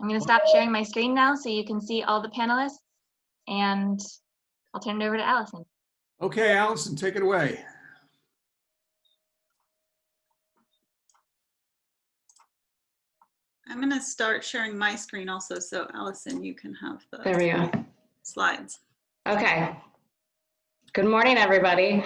I'm going to stop sharing my screen now so you can see all the panelists, and I'll turn it over to Allison. Okay, Allison, take it away. I'm going to start sharing my screen also, so Allison, you can have the There we go. slides. Okay. Good morning, everybody.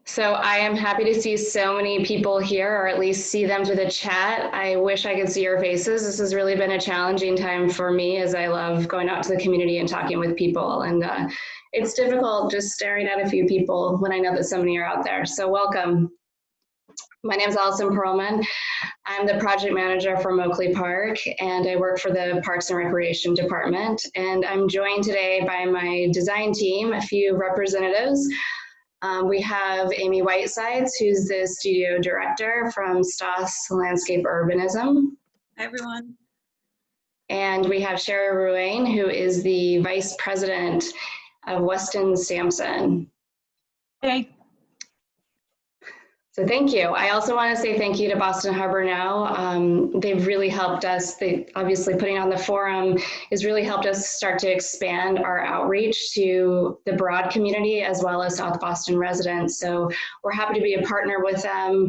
So I am happy to see so many people here, or at least see them through the chat. I wish I could see your faces. This has really been a challenging time for me, as I love going out to the community and talking with people. And it's difficult just staring at a few people when I know that so many are out there. So welcome. My name is Allison Perlman. I'm the project manager for Moakley Park, and I work for the Parks and Recreation Department. And I'm joined today by my design team, a few representatives. We have Amy Whitesides, who's the studio director from Stoss Landscape Urbanism. Hi, everyone. And we have Sherry Ruane, who is the vice president of Weston Sampson. Hey. So thank you. I also want to say thank you to Boston Harbor Now. They've really helped us. Obviously putting on the forum has really helped us start to expand our outreach to the broad community as well as South Boston residents. So we're happy to be a partner with them.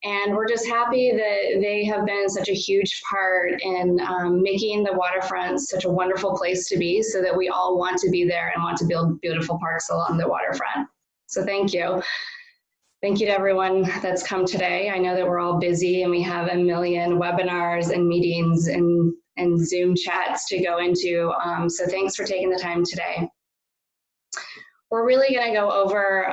And we're just happy that they have been such a huge part in making the waterfront such a wonderful place to be, so that we all want to be there and want to build beautiful parks along the waterfront. So thank you. Thank you to everyone that's come today. I know that we're all busy and we have a million webinars and meetings and Zoom chats to go into. So thanks for taking the time today. We're really going to go over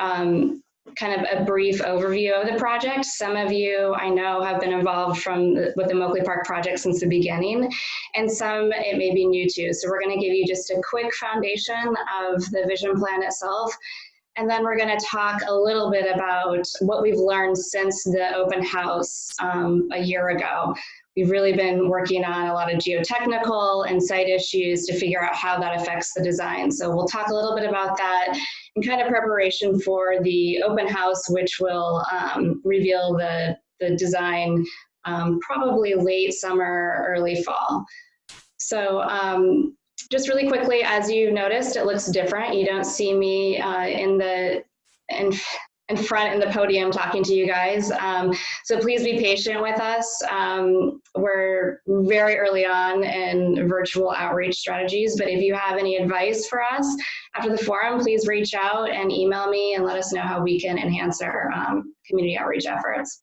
kind of a brief overview of the project. Some of you I know have been involved with the Moakley Park project since the beginning, and some it may be new to. So we're going to give you just a quick foundation of the vision plan itself. And then we're going to talk a little bit about what we've learned since the open house a year ago. We've really been working on a lot of geotechnical and site issues to figure out how that affects the design. So we'll talk a little bit about that in kind of preparation for the open house, which will reveal the design probably late summer, early fall. So just really quickly, as you noticed, it looks different. You don't see me in front in the podium talking to you guys. So please be patient with us. We're very early on in virtual outreach strategies, but if you have any advice for us after the forum, please reach out and email me and let us know how we can enhance our community outreach efforts.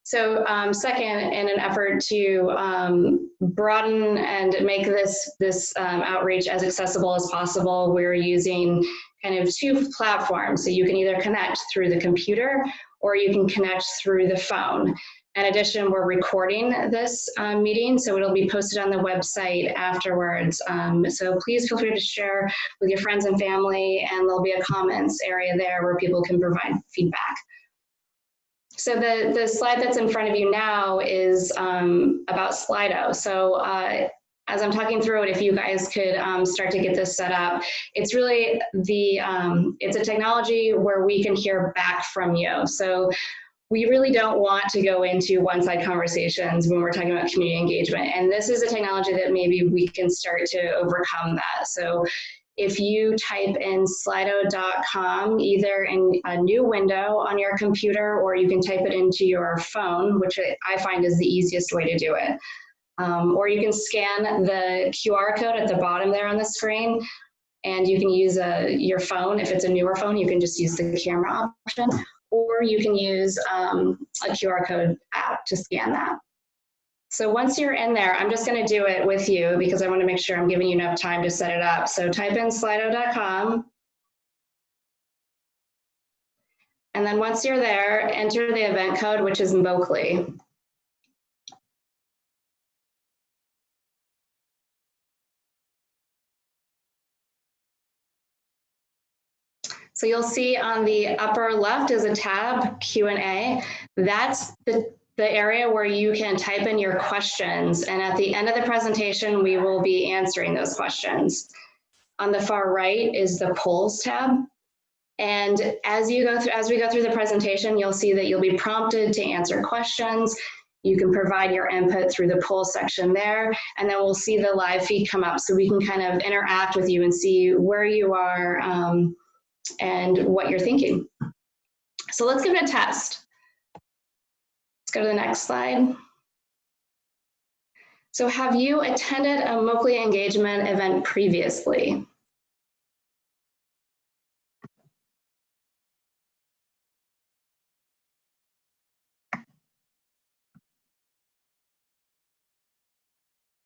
So second, in an effort to broaden and make this outreach as accessible as possible, we're using kind of two platforms. So you can either connect through the computer or you can connect through the phone. In addition, we're recording this meeting, so it'll be posted on the website afterwards. So please feel free to share with your friends and family, and there'll be a comments area there where people can provide feedback. So the slide that's in front of you now is about Slido. So as I'm talking through it, if you guys could start to get this set up, it's really it's a technology where we can hear back from you. So we really don't want to go into one-side conversations when we're talking about community engagement. And this is a technology that maybe we can start to overcome that. So if you type in slido.com, either in a new window on your computer, or you can type it into your phone, which I find is the easiest way to do it. Or you can scan the QR code at the bottom there on the screen, and you can use your phone. If it's a newer phone, you can just use the camera option, or you can use a QR code app to scan that. So once you're in there, I'm just going to do it with you because I want to make sure I'm giving you enough time to set it up. So type in slido.com. And then once you're there, enter the event code, which is Moakley. So you'll see on the upper left is a tab, Q&A. That's the area where you can type in your questions. And at the end of the presentation, we will be answering those questions. On the far right is the polls tab. And as we go through the presentation, you'll see that you'll be prompted to answer questions. You can provide your input through the poll section there, and then we'll see the live feed come up so we can kind of interact with you and see where you are and what you're thinking. So let's give it a test. Let's go to the next slide. So have you attended a Moakley engagement event previously?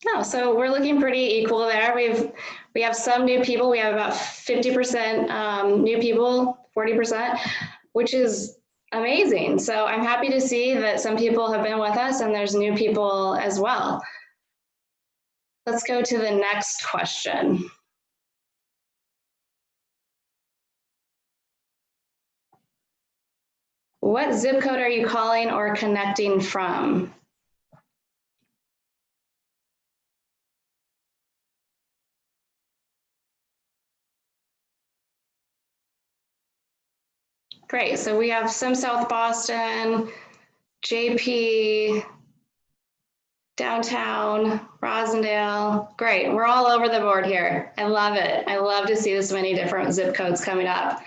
No, so we're looking pretty equal there. We have some new people. We have about 50% new people, 40%, which is amazing. So I'm happy to see that some people have been with us and there's new people as well. Let's go to the next question. What zip code are you calling or connecting from? Great, so we have some South Boston, JP, downtown, Rosendale. Great, we're all over the board here. I love it. I love to see this many different zip codes coming up.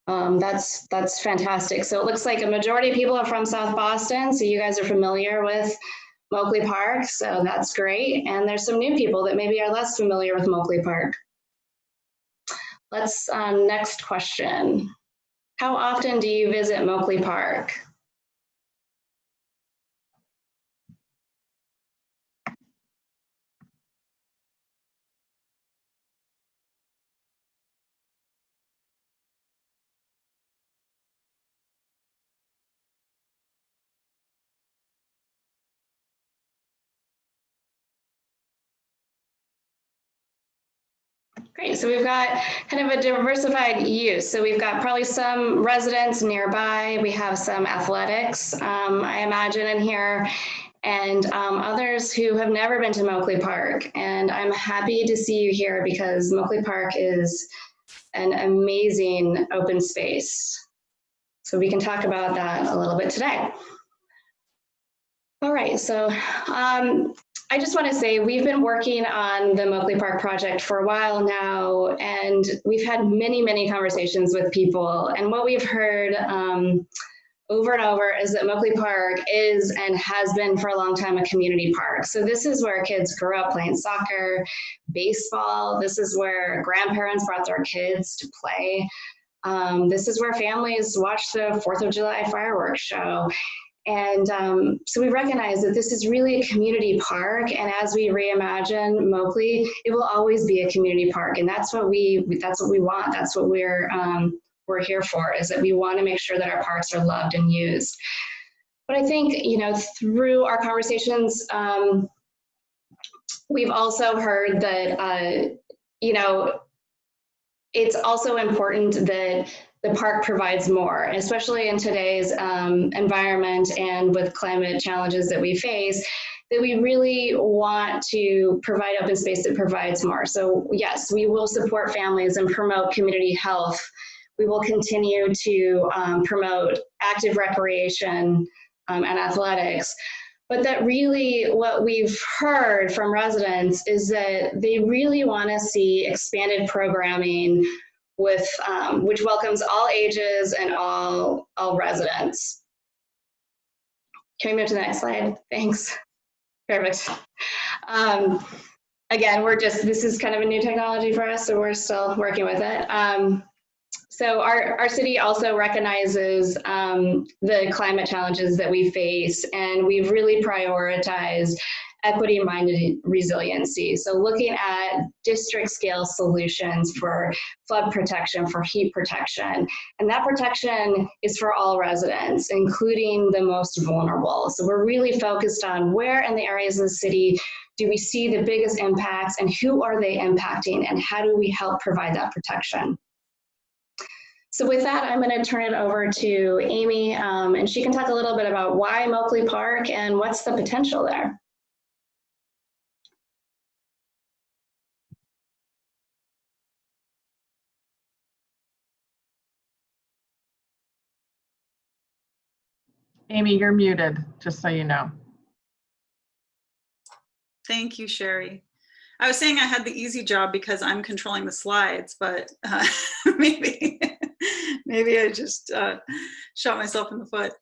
That's fantastic. So it looks like a majority of people are from South Boston, so you guys are familiar with Moakley Park, so that's great. And there's some new people that maybe are less familiar with Moakley Park. Let's, next question. How often do you visit Moakley Park? Great, so we've got kind of a diversified use. So we've got probably some residents nearby. We have some athletics, I imagine, in here, and others who have never been to Moakley Park. And I'm happy to see you here because Moakley Park is an amazing open space. So we can talk about that a little bit today. All right, so I just want to say we've been working on the Moakley Park project for a while now, and we've had many, many conversations with people. And what we've heard over and over is that Moakley Park is and has been for a long time a community park. So this is where kids grew up playing soccer, baseball. This is where grandparents brought their kids to play. This is where families watch the 4th of July fireworks show. And so we recognize that this is really a community park, and as we reimagine Moakley, it will always be a community park, and that's what we want. That's what we're here for, is that we want to make sure that our parks are loved and used. But I think, you know, through our conversations, we've also heard that you know, it's also important that the park provides more, especially in today's environment and with climate challenges that we face, that we really want to provide open space that provides more. So yes, we will support families and promote community health. We will continue to promote active recreation and athletics. But that really what we've heard from residents is that they really want to see expanded programming with which welcomes all ages and all residents. Can we move to the next slide? Thanks. Perfect. Again, this is kind of a new technology for us, so we're still working with it. So our city also recognizes the climate challenges that we face, and we've really prioritized equity-minded resiliency. So looking at district scale solutions for flood protection, for heat protection, and that protection is for all residents, including the most vulnerable. So we're really focused on where in the areas of the city do we see the biggest impacts, and who are they impacting, and how do we help provide that protection? So with that, I'm going to turn it over to Amy, and she can talk a little bit about why Moakley Park and what's the potential there. Amy, you're muted, just so you know. Thank you, Sherry. I was saying I had the easy job because I'm controlling the slides, but maybe I just shot myself in the foot.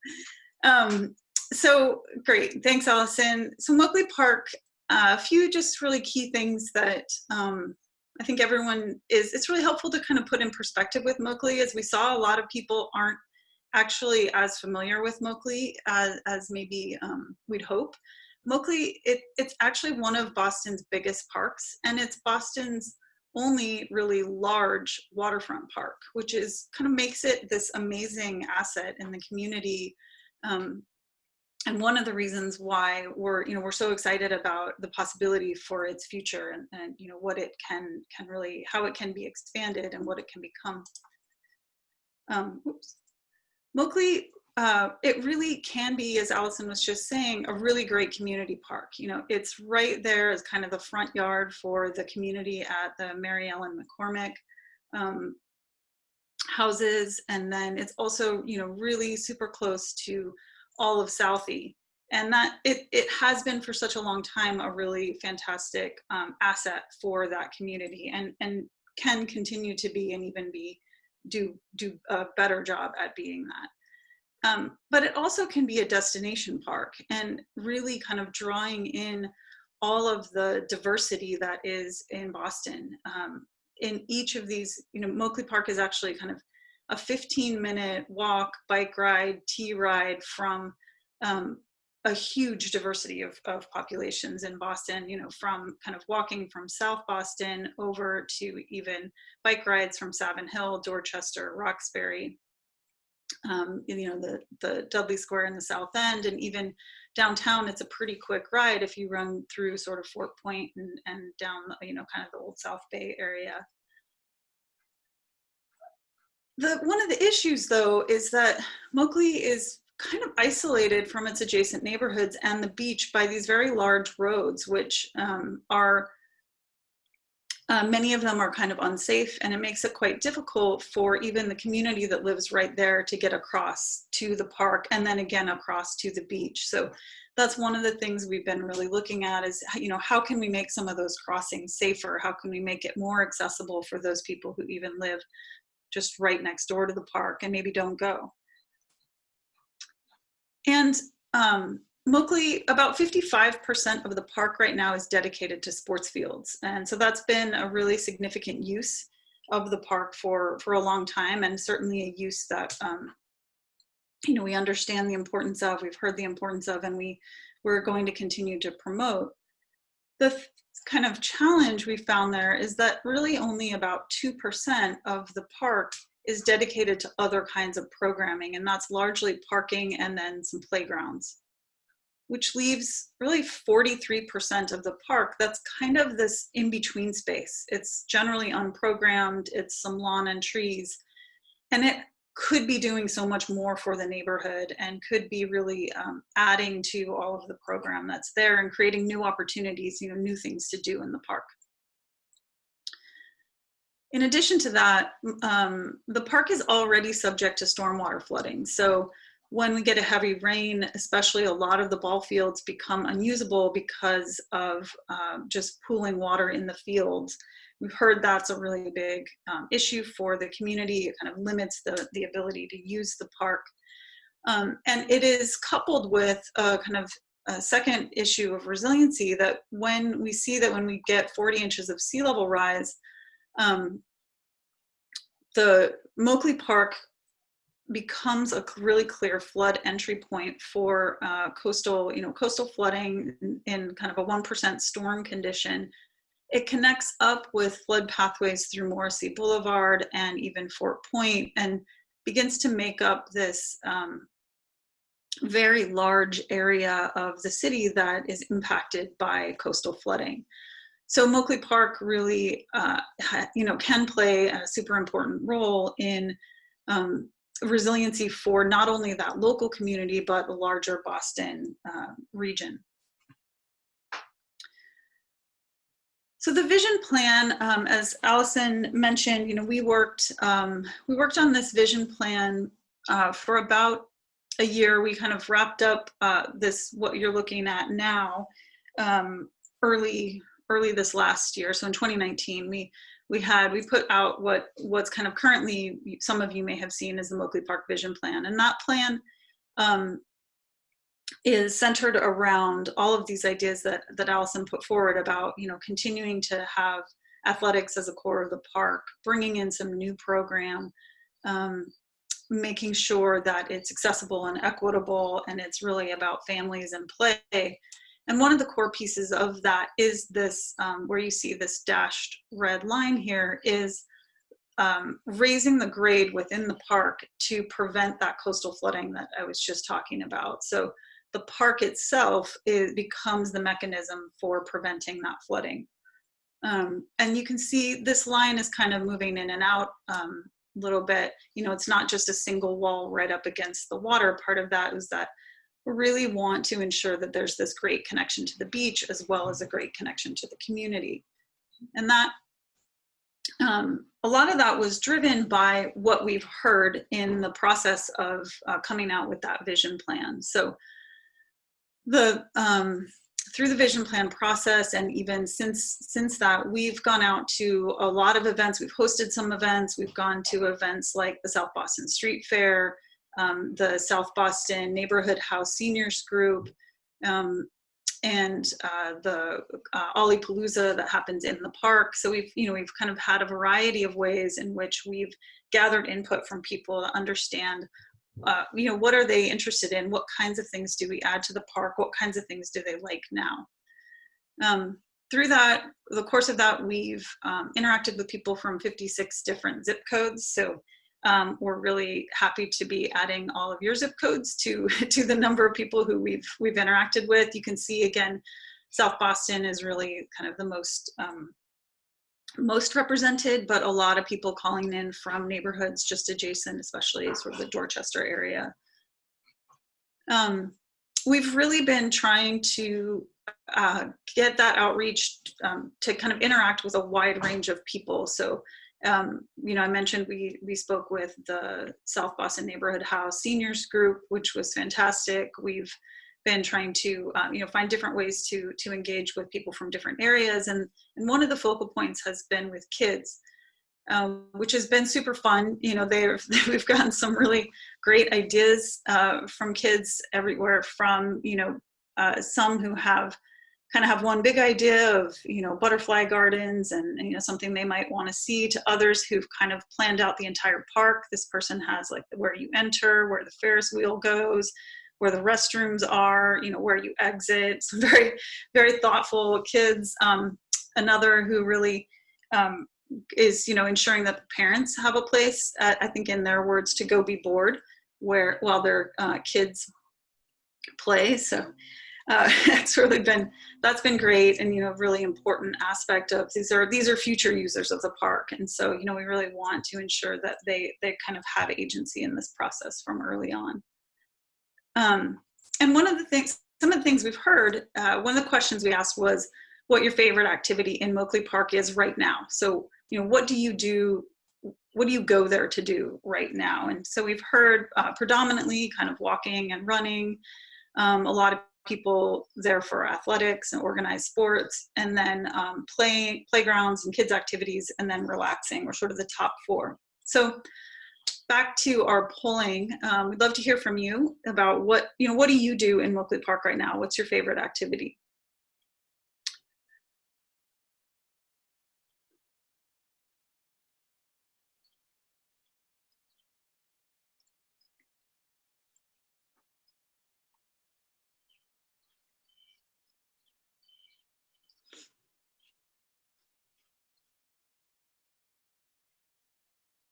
So great, thanks, Allison. So Moakley Park, a few just really key things that I think it's really helpful to kind of put in perspective with Moakley. As we saw, a lot of people aren't actually as familiar with Moakley as maybe we'd hope. Moakley, it's actually one of Boston's biggest parks, and it's Boston's only really large waterfront park, which is kind of makes it this amazing asset in the community. And one of the reasons why we're so excited about the possibility for its future and what it can really, how it can be expanded and what it can become. Moakley, it really can be, as Allison was just saying, a really great community park. It's right there as kind of the front yard for the community at the Mary Ellen McCormick houses. And then it's also, really super close to all of Southie. And that it has been for such a long time a really fantastic asset for that community, and can continue to be and even do a better job at being that. But it also can be a destination park and really kind of drawing in all of the diversity that is in Boston. In each of these, Moakley Park is actually kind of a 15-minute walk, bike ride, tea ride from a huge diversity of populations in Boston, from kind of walking from South Boston over to even bike rides from Savin Hill, Dorchester, Roxbury, the Dudley Square in the South End, and even downtown. It's a pretty quick ride if you run through sort of Fort Point and down, kind of the old South Bay area. One of the issues, though, is that Moakley is kind of isolated from its adjacent neighborhoods and the beach by these very large roads, which are many of them are kind of unsafe, and it makes it quite difficult for even the community that lives right there to get across to the park and then again across to the beach. So that's one of the things we've been really looking at is, how can we make some of those crossings safer? How can we make it more accessible for those people who even live just right next door to the park and maybe don't go? And Moakley, about 55% of the park right now is dedicated to sports fields. And so that's been a really significant use of the park for a long time, and certainly a use that, we understand the importance of, we've heard the importance of, and we're going to continue to promote. The kind of challenge we found there is that really only about 2% of the park is dedicated to other kinds of programming, and that's largely parking and then some playgrounds, which leaves really 43% of the park that's kind of this in-between space. It's generally unprogrammed, it's some lawn and trees, and it could be doing so much more for the neighborhood and could be really adding to all of the program that's there and creating new opportunities, new things to do in the park. In addition to that, the park is already subject to stormwater flooding. So when we get a heavy rain, especially, a lot of the ball fields become unusable because of just pooling water in the fields. We've heard that's a really big issue for the community. It kind of limits the ability to use the park. And it is coupled with a kind of a second issue of resiliency, that when we get 40 inches of sea level rise, the Moakley Park becomes a really clear flood entry point for coastal flooding in kind of a 1% storm condition. It connects up with flood pathways through Morrissey Boulevard and even Fort Point, and begins to make up this very large area of the city that is impacted by coastal flooding. So Moakley Park really, can play a super important role in resiliency for not only that local community, but the larger Boston region. So the vision plan, as Allison mentioned, we worked on this vision plan for about a year. We kind of wrapped up what you're looking at now early this last year. So in 2019, we put out what's kind of currently, some of you may have seen, as the Moakley Park Vision Plan. And that plan is centered around all of these ideas that Allison put forward about, continuing to have athletics as a core of the park, bringing in some new program, making sure that it's accessible and equitable, and it's really about families and play. And one of the core pieces of that is this, where you see this dashed red line here, is raising the grade within the park to prevent that coastal flooding that I was just talking about. So the park itself becomes the mechanism for preventing that flooding. And you can see this line is kind of moving in and out a little bit. It's not just a single wall right up against the water. Part of that is that we really want to ensure that there's this great connection to the beach, as well as a great connection to the community. And that a lot of that was driven by what we've heard in the process of coming out with that vision plan. So through the vision plan process, and even since that, we've gone out to a lot of events. We've hosted some events. We've gone to events like the South Boston Street Fair, the South Boston Neighborhood House Seniors Group, and the Ollie-Palooza that happens in the park. So we've kind of had a variety of ways in which we've gathered input from people to understand, what are they interested in? What kinds of things do we add to the park? What kinds of things do they like now? Through the course of that, we've interacted with people from 56 different zip codes. So we're really happy to be adding all of your zip codes to the number of people who we've interacted with. You can see, again, South Boston is really kind of the most represented, but a lot of people calling in from neighborhoods just adjacent, especially sort of the Dorchester area. We've really been trying to get that outreach to kind of interact with a wide range of people. So I mentioned we spoke with the South Boston Neighborhood House Seniors Group, which was fantastic. We've been trying to find different ways to engage with people from different areas, and one of the focal points has been with kids, which has been super fun. We've gotten some really great ideas from kids everywhere, from some who have one big idea of butterfly gardens and something they might want to see, to others who've kind of planned out the entire park. This person has like where you enter, where the Ferris wheel goes, where the restrooms are, where you exit. Some very, very thoughtful kids. Another who really is ensuring that the parents have a place, I think in their words, to go be bored while their kids play. So that's been great, and a really important aspect of these are future users of the park, and so we really want to ensure that they kind of have agency in this process from early on. And some of the things we've heard, one of the questions we asked was what your favorite activity in Moakley Park is right now. So what do you go there to do right now? And so we've heard predominantly kind of walking and running, a lot of people there for athletics and organized sports, and then playgrounds and kids activities, and then relaxing were sort of the top four. So back to our polling, we'd love to hear from you about what do you do in Moakley Park right now? What's your favorite activity?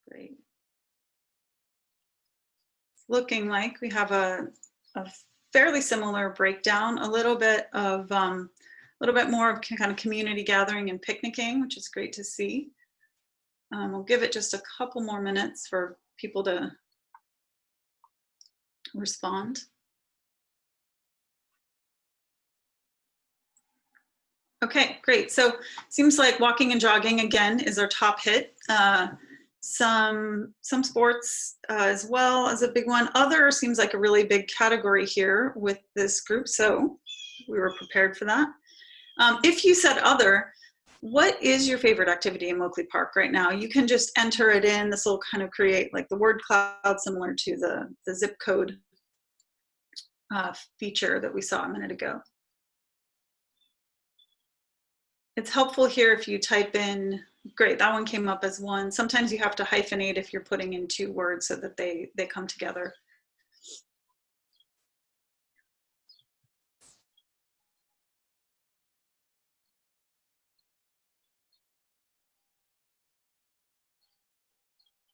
Great. It's looking like we have a fairly similar breakdown, a little bit more of kind of community gathering and picnicking, which is great to see. We'll give it just a couple more minutes for people to respond. Okay, great. So seems like walking and jogging again is our top hit. Some sports as well as a big one. Other seems like a really big category here with this group, so we were prepared for that. If you said other, what is your favorite activity in Moakley Park right now? You can just enter it in. This will kind of create like the word cloud similar to the zip code feature that we saw a minute ago. It's helpful here if you type in, great, that one came up as one. Sometimes you have to hyphenate if you're putting in 2 words so that they come together.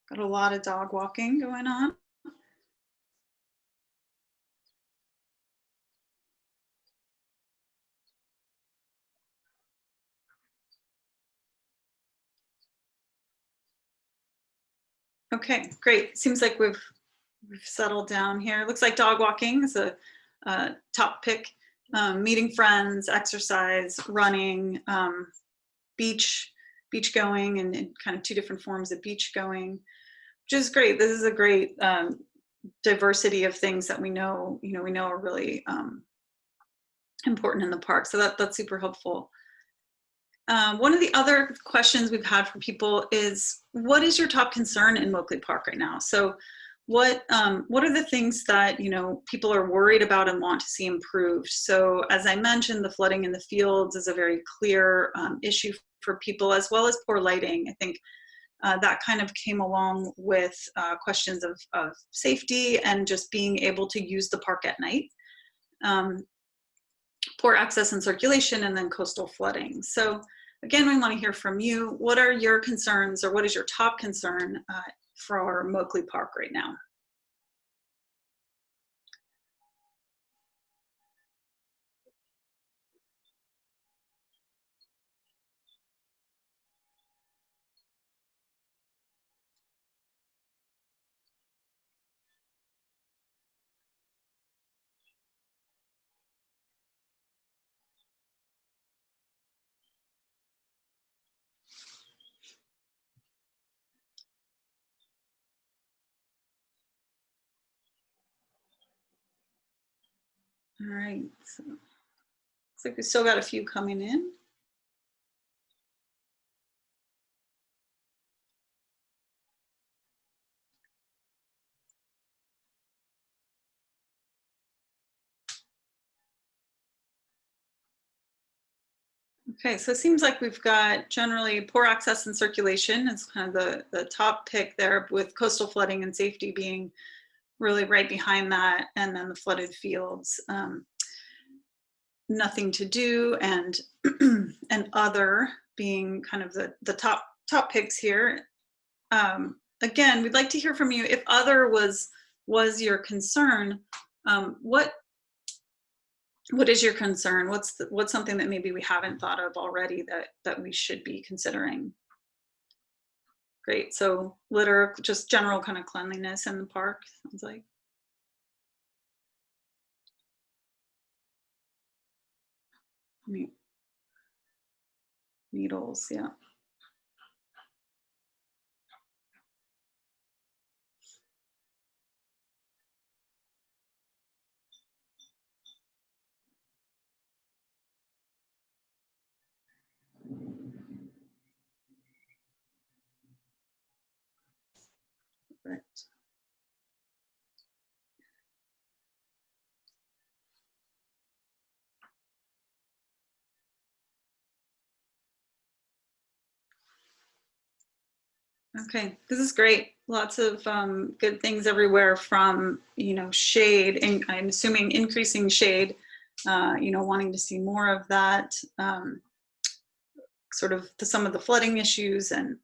Got a lot of dog walking going on. Okay, great. Seems like we've settled down here. Looks like dog walking is a top pick. Meeting friends, exercise, running, beach going, and kind of 2 different forms of beach going, which is great. This is a great diversity of things that we know are really important in the park. So that's super helpful. One of the other questions we've had from people is, what is your top concern in Moakley Park right now? So what are the things that people are worried about and want to see improved? So as I mentioned, the flooding in the fields is a very clear issue for people, as well as poor lighting. I think that kind of came along with questions of safety and just being able to use the park at night. Poor access and circulation, and then coastal flooding. So again, we want to hear from you. What are your concerns, or what is your top concern for Moakley Park right now? All right, so looks like we still got a few coming in. Okay, so it seems like we've got generally poor access and circulation is kind of the top pick there, with coastal flooding and safety being really right behind that, and then the flooded fields. Nothing to do, and and other being kind of the top picks here. Again, we'd like to hear from you. If other was your concern, what is your concern? What's something that maybe we haven't thought of already that we should be considering? Great. So litter, just general kind of cleanliness in the park, sounds like. Needles, yeah. Right. Okay, this is great. Lots of good things everywhere, from shade, and I'm assuming increasing shade. Wanting to see more of that. Sort of some of the flooding issues and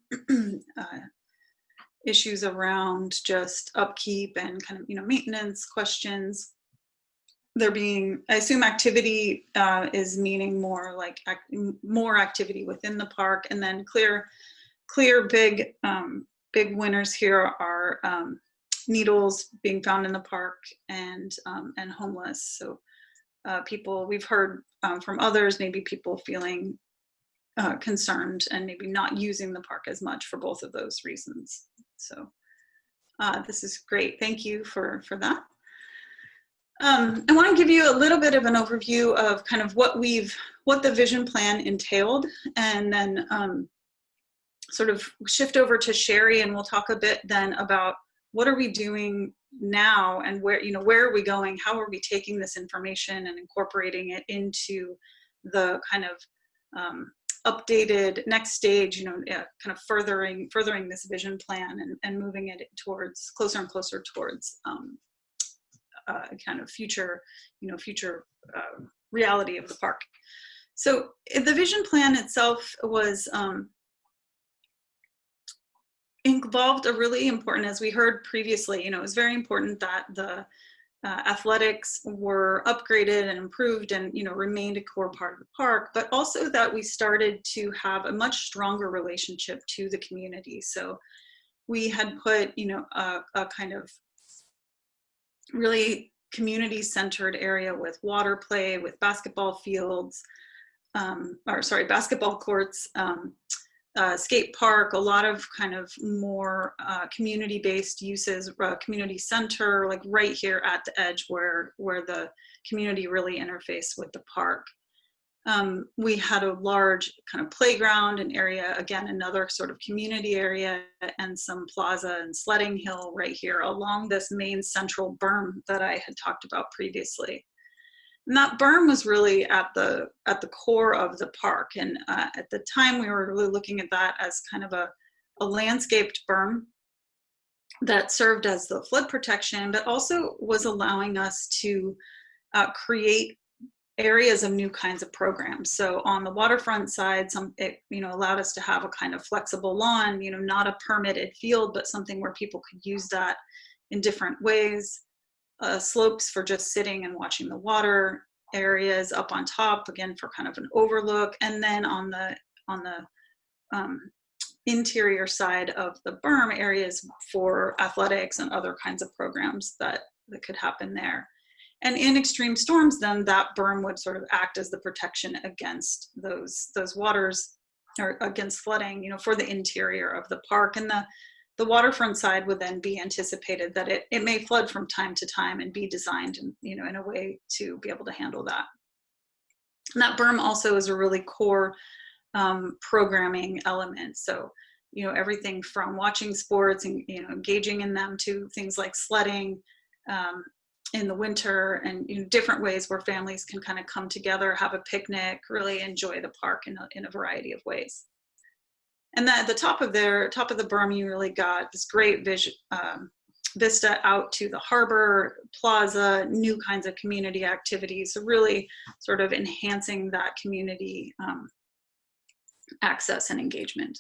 issues around just upkeep and kind of maintenance questions. There being, I assume, activity is meaning more like more activity within the park, and then clear big winners here are needles being found in the park, and homeless. So people, we've heard from others, maybe people feeling concerned and maybe not using the park as much for both of those reasons. So this is great. Thank you for that. I want to give you a little bit of an overview of kind of what we've what the vision plan entailed, and then sort of shift over to Sherry, and we'll talk a bit then about what are we doing now, and where, you know, where are we going? How are we taking this information and incorporating it into the kind of updated next stage, you know, kind of furthering this vision plan and moving it towards closer and closer towards kind of future, you know, future reality of the park. So the vision plan itself was involved a really important, as we heard previously, you know, it was very important that the athletics were upgraded and improved and, you know, remained a core part of the park, but also that we started to have a much stronger relationship to the community. So we had put, you know, a kind of really community-centered area with water play, with basketball fields, basketball courts, skate park, a lot of kind of more community-based uses, community center, like right here at the edge where the community really interfaced with the park. We had a large kind of playground, an area, again, another sort of community area, and some plaza and sledding hill right here along this main central berm that I had talked about previously. And that berm was really at the core of the park. And at the time, we were really looking at that as kind of a landscaped berm that served as the flood protection, but also was allowing us to create areas of new kinds of programs. So on the waterfront side, it, you know, allowed us to have a kind of flexible lawn, you know, not a permitted field, but something where people could use that in different ways. Slopes for just sitting and watching the water, areas up on top, again, for kind of an overlook. And then on the interior side of the berm, areas for athletics and other kinds of programs that could happen there. And in extreme storms, then that berm would sort of act as the protection against those waters, or against flooding, you know, for the interior of the park. And the waterfront side would then be anticipated that it may flood from time to time and be designed, you know, in a way to be able to handle that. And that berm also is a really core programming element. So, you know, everything from watching sports and, you know, engaging in them to things like sledding in the winter, and, you know, different ways where families can kind of come together, have a picnic, really enjoy the park in a variety of ways. And then at the top of the berm, you really got this great vista out to the harbor, plaza, new kinds of community activities. So really sort of enhancing that community access and engagement.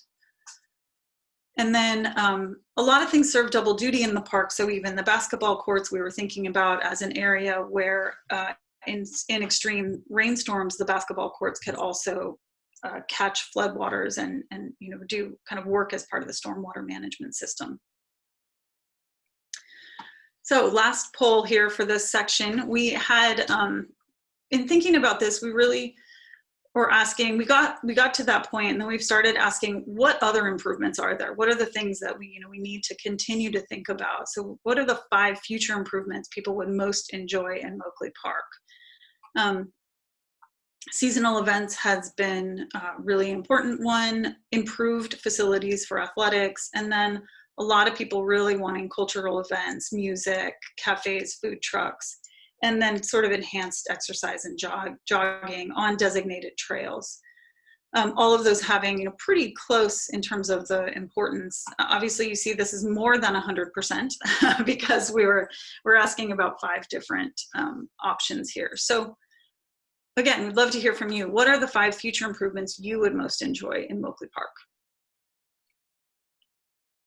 And then a lot of things serve double duty in the park. So even the basketball courts we were thinking about as an area where in extreme rainstorms, the basketball courts could also catch floodwaters and, you know, do kind of work as part of the stormwater management system. So last poll here for this section, we had, in thinking about this, we really were asking, we got to that point, and then we've started asking, what other improvements are there? What are the things that we need to continue to think about? So what are the 5 future improvements people would most enjoy in Moakley Park? Seasonal events has been a really important one, improved facilities for athletics, and then a lot of people really wanting cultural events, music, cafes, food trucks, and then sort of enhanced exercise and jogging on designated trails. All of those having, you know, pretty close in terms of the importance. Obviously, you see this is more than 100% because we're asking about 5 different options here. So again, we'd love to hear from you. What are the 5 future improvements you would most enjoy in Moakley Park?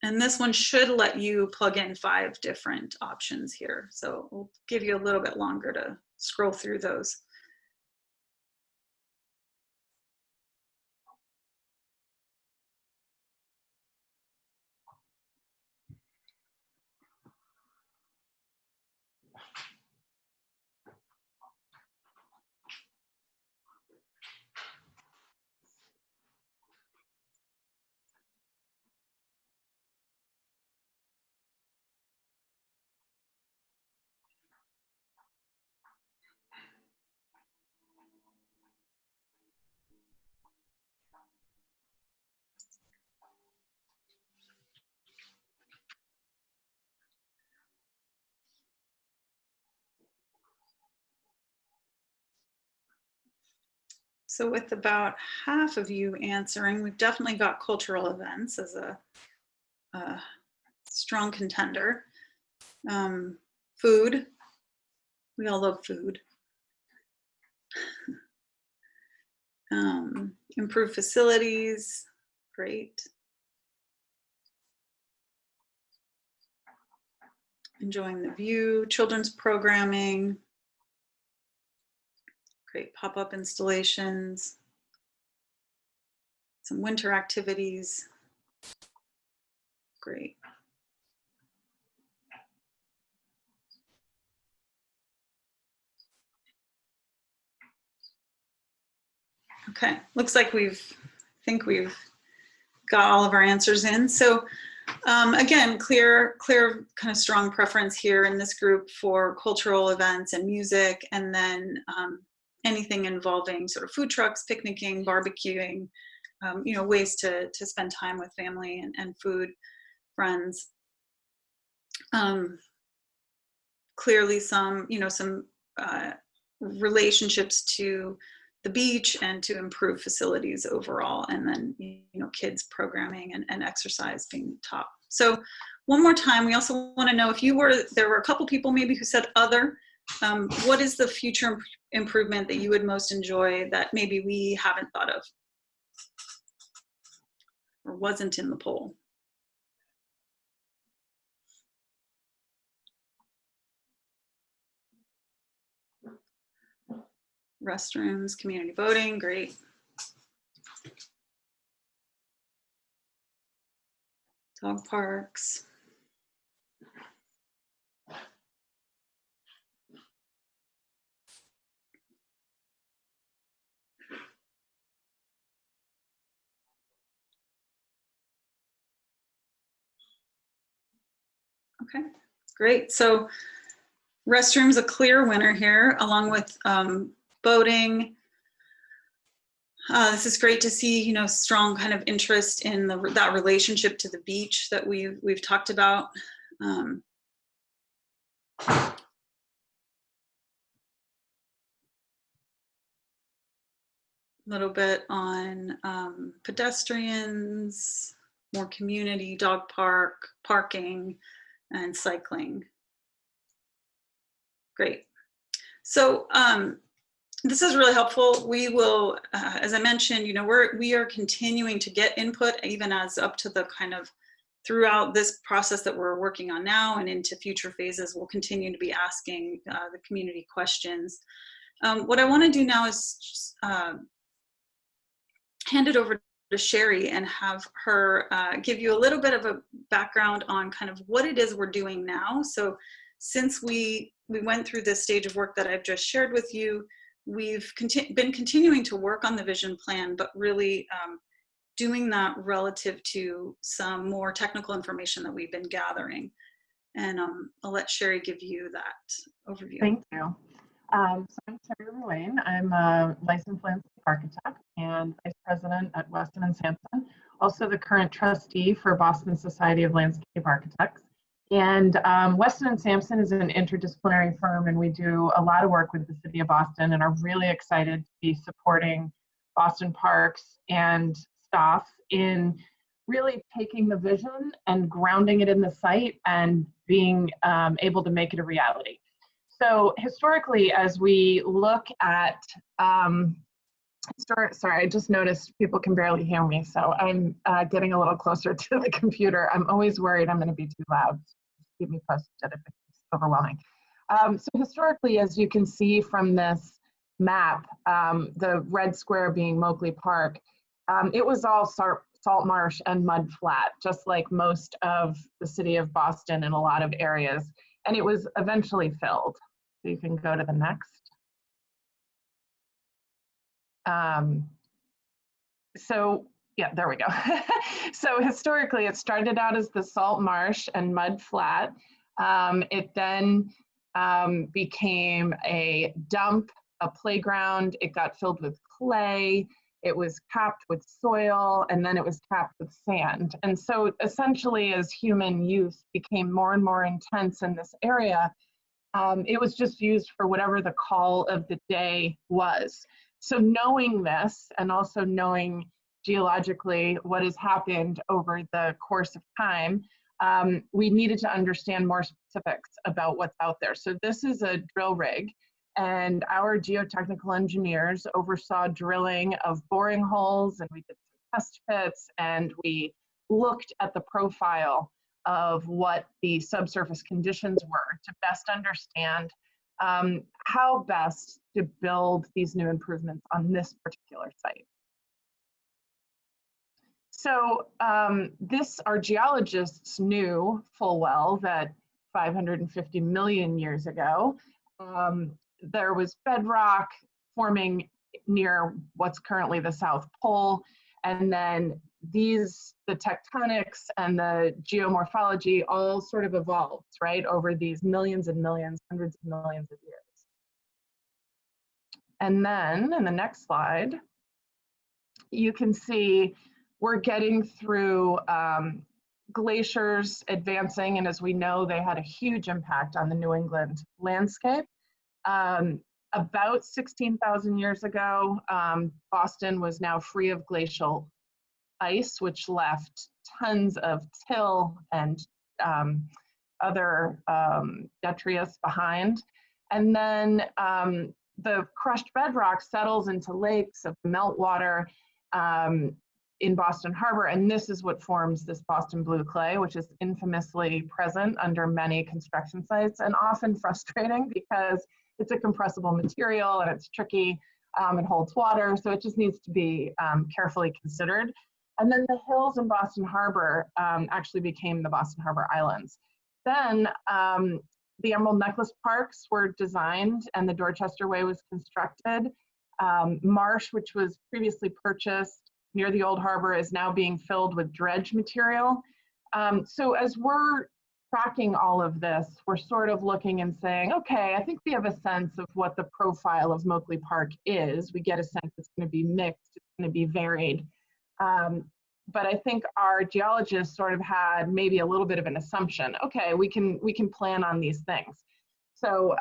And this one should let you plug in 5 different options here. So we'll give you a little bit longer to scroll through those. So with about half of you answering, we've definitely got cultural events as a strong contender. Food, we all love food. Improve facilities, great. Enjoying the view, children's programming, great pop-up installations, some winter activities, great. Okay, looks like I think we've got all of our answers in. So again, clear kind of strong preference here in this group for cultural events and music, and then anything involving sort of food trucks, picnicking, barbecuing, you know, ways to spend time with family and food, friends. Clearly some, you know, some relationships to the beach and to improve facilities overall, and then, you know, kids programming and exercise being top. So one more time, we also want to know if there were a couple people maybe who said other, what is the future improvement that you would most enjoy that maybe we haven't thought of or wasn't in the poll? Restrooms, community voting, great. Dog parks. Okay, great. So restrooms a clear winner here, along with boating. This is great to see, you know, strong kind of interest in that relationship to the beach that we've talked about. Little bit on pedestrians, more community, dog park, parking, and cycling. Great. So this is really helpful. We will, as I mentioned, you know, we are continuing to get input, even as up to the kind of throughout this process that we're working on now and into future phases. We'll continue to be asking the community questions. What I want to do now is just, hand it over to Sherry and have her give you a little bit of a background on kind of what it is we're doing now. So since we went through this stage of work that I've just shared with you, we've been continuing to work on the vision plan, but really doing that relative to some more technical information that we've been gathering. And I'll let Sherry give you that overview. Thank you. So I'm Sherry Ruane. I'm a licensed landscape architect and vice president at Weston and Sampson, also the current trustee for Boston Society of Landscape Architects. And Weston and Sampson is an interdisciplinary firm, and we do a lot of work with the city of Boston and are really excited to be supporting Boston Parks and Stoss in really taking the vision and grounding it in the site and being able to make it a reality. So historically, as we look at, sorry, I just noticed people can barely hear me, so I'm getting a little closer to the computer. I'm always worried I'm going to be too loud. Keep me posted if it's overwhelming. So historically, as you can see from this map, the red square being Moakley Park, it was all salt marsh and mud flat, just like most of the city of Boston in a lot of areas, and it was eventually filled. So you can go to the next. So yeah, there we go. So historically, it started out as the salt marsh and mud flat. It then became a dump, a playground. It got filled with clay. It was capped with soil, and then it was capped with sand. And so essentially, as human use became more and more intense in this area, it was just used for whatever the call of the day was. So knowing this, and also knowing geologically what has happened over the course of time, we needed to understand more specifics about what's out there. So this is a drill rig, and our geotechnical engineers oversaw drilling of boring holes, and we did some test pits, and we looked at the profile of what the subsurface conditions were to best understand how best to build these new improvements on this particular site. So our geologists knew full well that 550 million years ago, there was bedrock forming near what's currently the South Pole, and then the tectonics and the geomorphology all sort of evolved, right, over these millions and millions, hundreds of millions of years. And then in the next slide, you can see we're getting through glaciers advancing, and as we know, they had a huge impact on the New England landscape. About 16,000 years ago, Boston was now free of glacial ice, which left tons of till and other detritus behind. And then the crushed bedrock settles into lakes of meltwater in Boston Harbor, and this is what forms this Boston blue clay, which is infamously present under many construction sites, and often frustrating because it's a compressible material and it's tricky, it holds water, so it just needs to be carefully considered. And then the hills in Boston Harbor actually became the Boston Harbor Islands. Then the Emerald Necklace Parks were designed and the Dorchester Way was constructed. Marsh, which was previously purchased near the old harbor, is now being filled with dredge material. So as we're tracking all of this, we're sort of looking and saying, okay, I think we have a sense of what the profile of Moakley Park is. We get a sense it's going to be mixed, it's going to be varied. But I think our geologists sort of had maybe a little bit of an assumption. Okay, we can plan on these things. So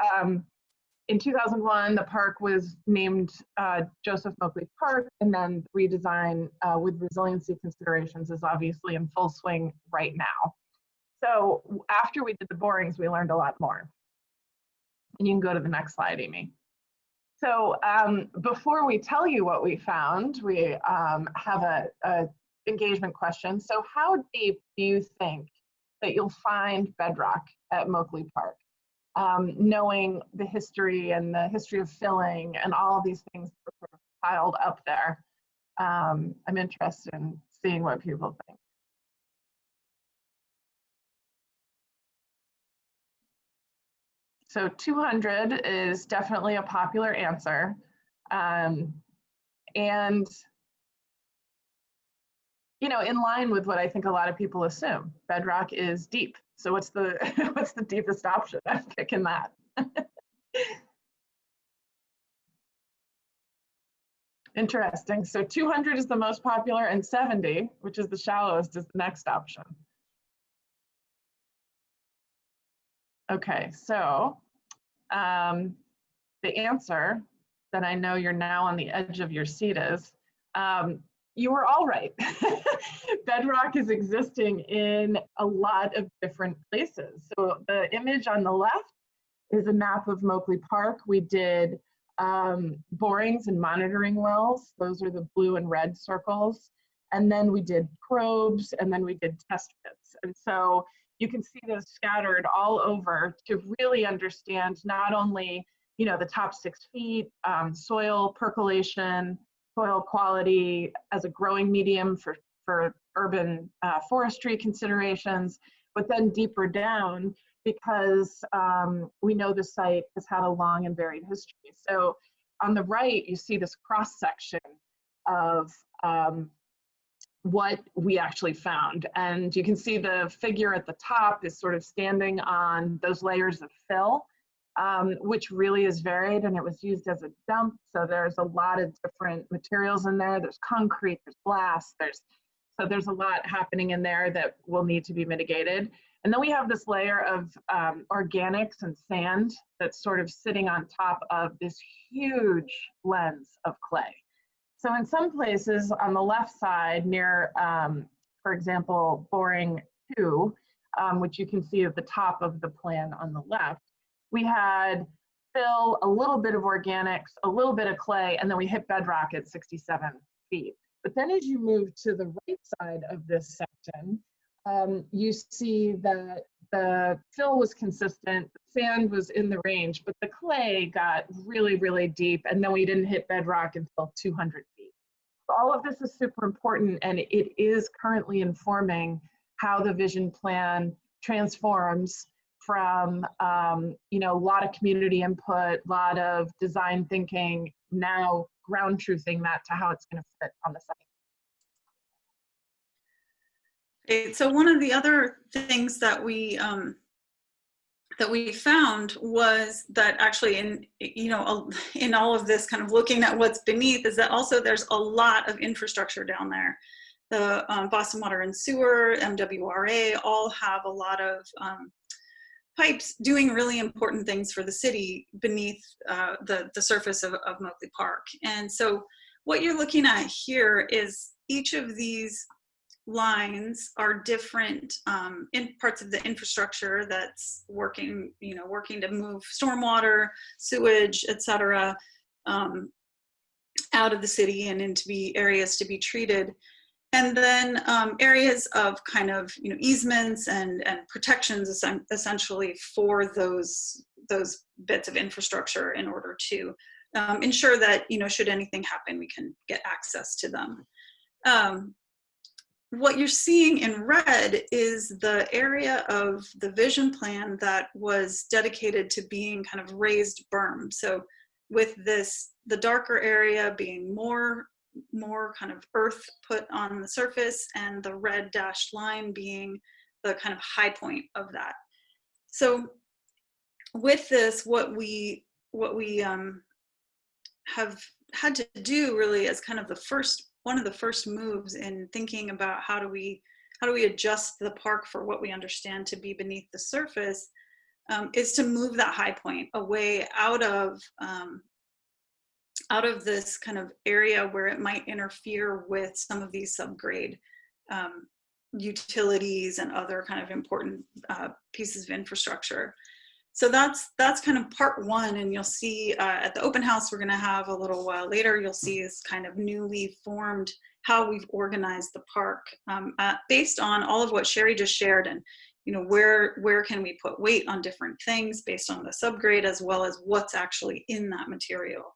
in 2001, the park was named Joseph Moakley Park, and then redesign with resiliency considerations is obviously in full swing right now. So after we did the borings, we learned a lot more. And you can go to the next slide, Amy. So before we tell you what we found, we have a engagement question. So how deep do you think that you'll find bedrock at Moakley Park? Knowing the history and the history of filling and all of these things that are sort of piled up there. I'm interested in seeing what people think. So 200 is definitely a popular answer. And, you know, in line with what I think a lot of people assume, bedrock is deep. So what's the what's the deepest option? I'm picking that. Interesting. So 200 is the most popular, and 70, which is the shallowest, is the next option. Okay, so the answer that I know you're now on the edge of your seat is, you were all right. Bedrock is existing in a lot of different places. So the image on the left is a map of Moakley Park. We did borings and monitoring wells. Those are the blue and red circles. And then we did probes, and then we did test pits. And so you can see those scattered all over to really understand not only, you know, the top 6 feet, soil percolation, soil quality as a growing medium for urban forestry considerations, but then deeper down because we know the site has had a long and varied history. So on the right, you see this cross section of what we actually found. And you can see the figure at the top is sort of standing on those layers of fill, which really is varied, and it was used as a dump. So there's a lot of different materials in there. There's concrete, there's glass, there's a lot happening in there that will need to be mitigated. And then we have this layer of organics and sand that's sort of sitting on top of this huge lens of clay. So in some places on the left side near, for example, boring 2, which you can see at the top of the plan on the left, we had fill, a little bit of organics, a little bit of clay, and then we hit bedrock at 67 feet. But then as you move to the right side of this section, you see that the fill was consistent, the sand was in the range, but the clay got really, really deep, and then we didn't hit bedrock until 200 feet. So all of this is super important, and it is currently informing how the vision plan transforms from you know, a lot of community input, a lot of design thinking, now ground truthing that to how it's going to fit on the site. So one of the other things that we found was that actually in all of this kind of looking at what's beneath is that also there's a lot of infrastructure down there. The Boston Water and Sewer, MWRA, all have a lot of pipes doing really important things for the city beneath the surface of Moakley Park. And so what you're looking at here is each of these lines are different in parts of the infrastructure that's working to move stormwater, sewage, etc., out of the city and into areas to be treated. And then areas of kind of easements and protections essentially for those bits of infrastructure in order to ensure that should anything happen we can get access to them. What you're seeing in red is the area of the vision plan that was dedicated to being kind of raised berm. So with this, the darker area being more kind of earth put on the surface, and the red dashed line being the kind of high point of that. So with this, what we have had to do really as kind of one of the first moves in thinking about how do we adjust the park for what we understand to be beneath the surface, is to move that high point away out of this kind of area where it might interfere with some of these subgrade utilities and other kind of important pieces of infrastructure. So that's kind of part one, and you'll see at the open house we're going to have a little while later, you'll see is kind of newly formed how we've organized the park based on all of what Sherry just shared, and where can we put weight on different things based on the subgrade as well as what's actually in that material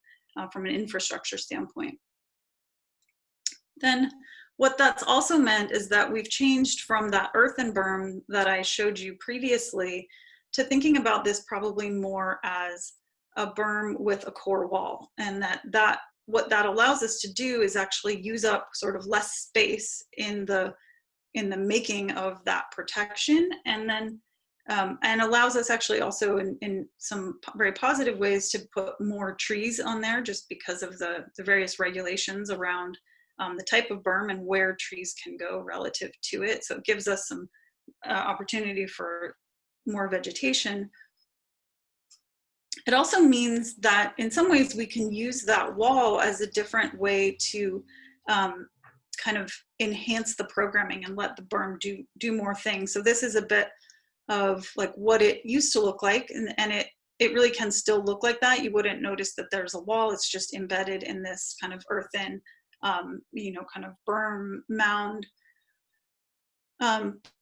from an infrastructure standpoint. Then what that's also meant is that we've changed from that earthen berm that I showed you previously to thinking about this probably more as a berm with a core wall, and what that allows us to do is actually use up sort of less space in the making of that protection, and then and allows us actually also in some very positive ways to put more trees on there, just because of the various regulations around the type of berm and where trees can go relative to it. So it gives us some opportunity for more vegetation. It also means that in some ways we can use that wall as a different way to kind of enhance the programming and let the berm do more things. So this is a bit of like what it used to look like, and it really can still look like that. You wouldn't notice that there's a wall, it's just embedded in this kind of earthen kind of berm mound.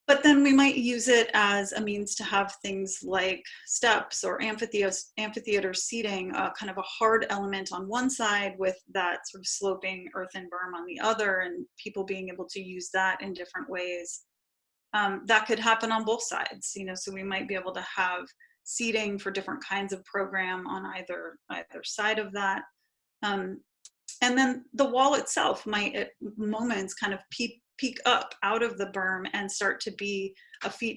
But then we might use it as a means to have things like steps or amphitheater seating, kind of a hard element on one side with that sort of sloping earthen berm on the other, and people being able to use that in different ways. That could happen on both sides, so we might be able to have seating for different kinds of program on either side of that. And then the wall itself might at moments kind of peek up out of the berm and start to be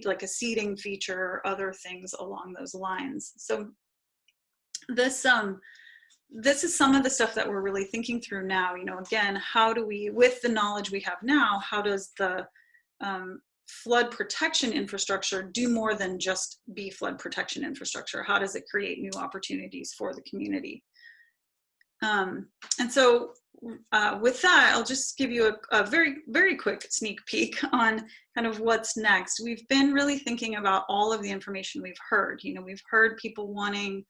like a seating feature or other things along those lines. So this is some of the stuff that we're really thinking through now. Again, how do we, with the knowledge we have now, how does the flood protection infrastructure do more than just be flood protection infrastructure? How does it create new opportunities for the community? And so with that, I'll just give you a very, very quick sneak peek on kind of what's next. We've been really thinking about all of the information we've heard. You know, we've heard people wanting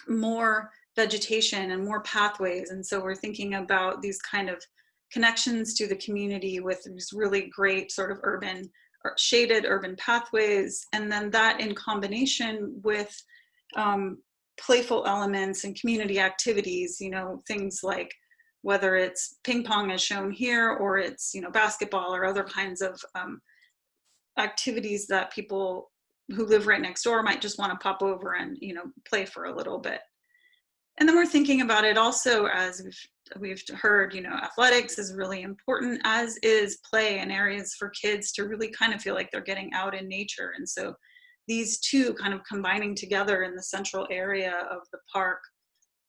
more vegetation and more pathways. And so we're thinking about these kind of connections to the community with these really great sort of urban or shaded urban pathways. And then that in combination with playful elements and community activities, you know, things like whether it's ping pong as shown here, or it's, you know, basketball or other kinds of activities that people who live right next door might just want to pop over and, you know, play for a little bit. And then we're thinking about it also, as we've heard, you know, athletics is really important, as is play and areas for kids to really kind of feel like they're getting out in nature. And so these two kind of combining together in the central area of the park.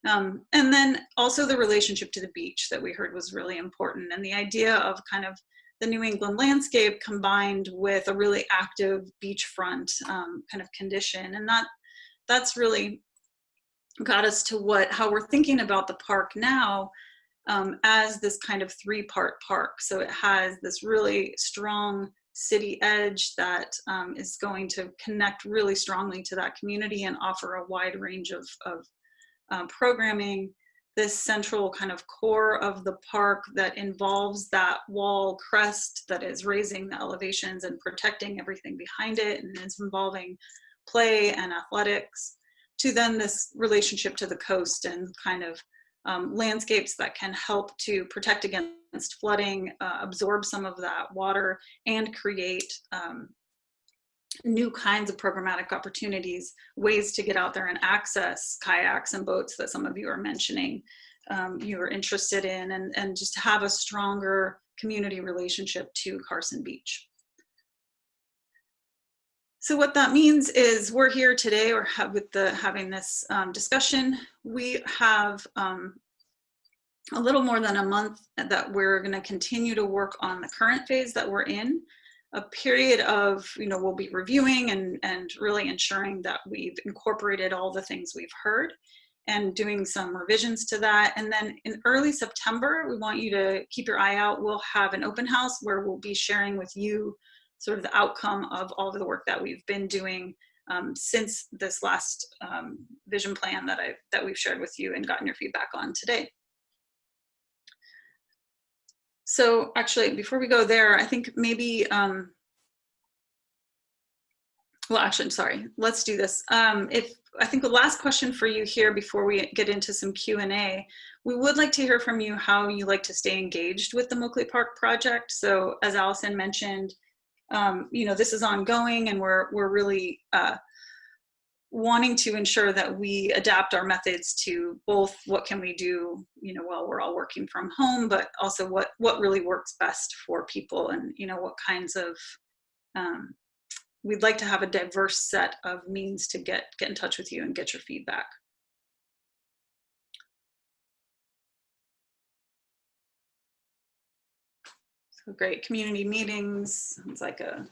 And then also the relationship to the beach that we heard was really important, and the idea of kind of the New England landscape combined with a really active beachfront kind of condition. And that's really got us to how we're thinking about the park now as this kind of three-part park. So it has this really strong city edge that is going to connect really strongly to that community and offer a wide range of programming. This central kind of core of the park that involves that wall crest that is raising the elevations and protecting everything behind it, and is involving play and athletics, to then this relationship to the coast and kind of landscapes that can help to protect against flooding, absorb some of that water, and create new kinds of programmatic opportunities, ways to get out there and access kayaks and boats that some of you are mentioning you are interested in, and just have a stronger community relationship to Carson Beach. So what that means is we're here today, or having this discussion. We have a little more than a month that we're going to continue to work on the current phase that we're in. A period of, you know, we'll be reviewing and really ensuring that we've incorporated all the things we've heard and doing some revisions to that. And then in early September, we want you to keep your eye out. We'll have an open house where we'll be sharing with you sort of the outcome of all of the work that we've been doing since this last vision plan that we've shared with you and gotten your feedback on today. So actually, before we go there, I think maybe, well, actually, I'm sorry, let's do this. I think the last question for you here before we get into some Q&A, we would like to hear from you how you like to stay engaged with the Moakley Park project. So as Allison mentioned, you know, this is ongoing, and we're really wanting to ensure that we adapt our methods to both what can we do, you know, while we're all working from home, but also what really works best for people, and, you know, what kinds of, we'd like to have a diverse set of means to get in touch with you and get your feedback. So great, community meetings, sounds like a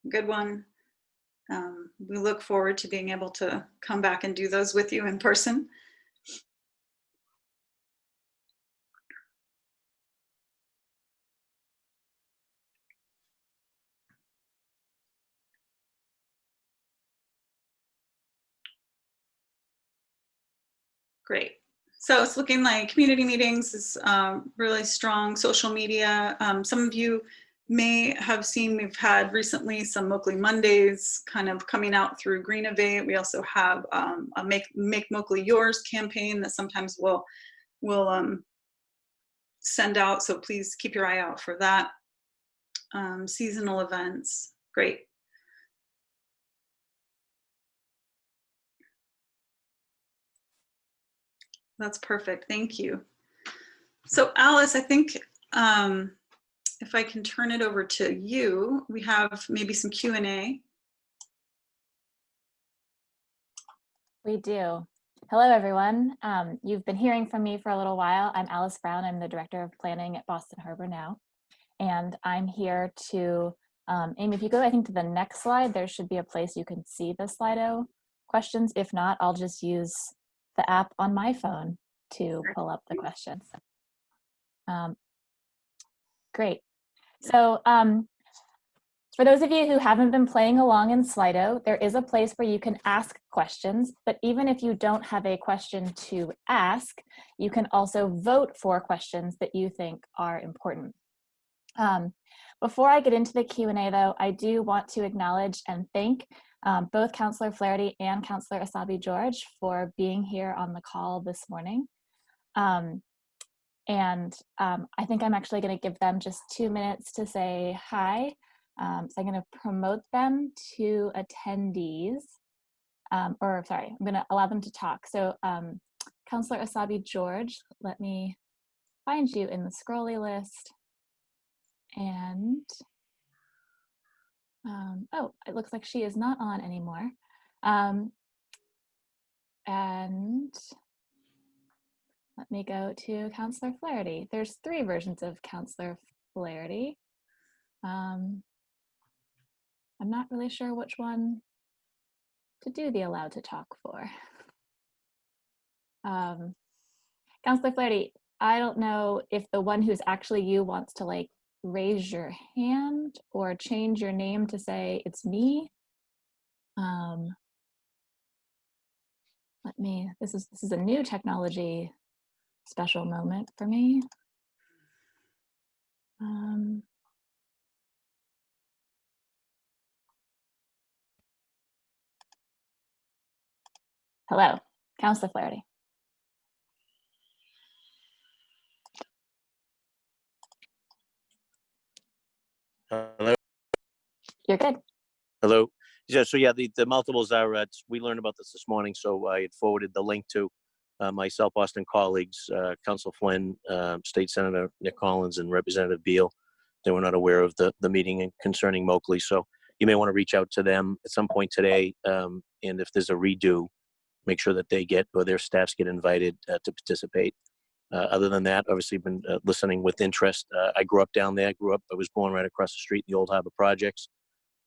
good one. We look forward to being able to come back and do those with you in person. Great. So it's looking like community meetings is really strong. Social media. Some of you may have seen we've had recently some Moakley Mondays kind of coming out through Greenovate. We also have a Make Moakley Yours campaign that sometimes we'll send out. So please keep your eye out for that. Seasonal events. Great. That's perfect. Thank you. So Alice, I think if I can turn it over to you, we have maybe some Q&A. We do. Hello, everyone. You've been hearing from me for a little while. I'm Alice Brown. I'm the Director of Planning at Boston Harbor now. and I'm here to, Amy, if you go, I think, to the next slide, there should be a place you can see the Slido questions. If not, I'll just use the app on my phone to pull up the questions. Great. So for those of you who haven't been playing along in Slido, there is a place where you can ask questions, but even if you don't have a question to ask, you can also vote for questions that you think are important. Before I get into the Q&A though, I do want to acknowledge and thank both Councillor Flaherty and Councillor Asabi-George for being here on the call this morning. I think I'm actually going to give them just 2 minutes to say hi. So I'm going to promote them to attendees, I'm going to allow them to talk. So Councillor Asabi-George, let me find you in the scrolly list. And, oh, it looks like she is not on anymore. And let me go to Councillor Flaherty. There's 3 versions of Councillor Flaherty. I'm not really sure which one to do the allowed to talk for. Councillor Flaherty, I don't know if the one who's actually you wants to like raise your hand or change your name to say it's me. This is a new technology special moment for me. Hello, Councillor Flaherty. Hello. You're good. Hello. Yeah. So yeah, the multiples are. We learned about this morning, so I had forwarded the link to my South Boston colleagues, Council Flynn, State Senator Nick Collins, and Representative Beal. They were not aware of the meeting concerning Moakley, so you may want to reach out to them at some point today. And if there's a redo, make sure that they get or their staffs get invited to participate. Other than that, obviously been listening with interest. I grew up down there. I was born right across the street in the Old Harbor Projects.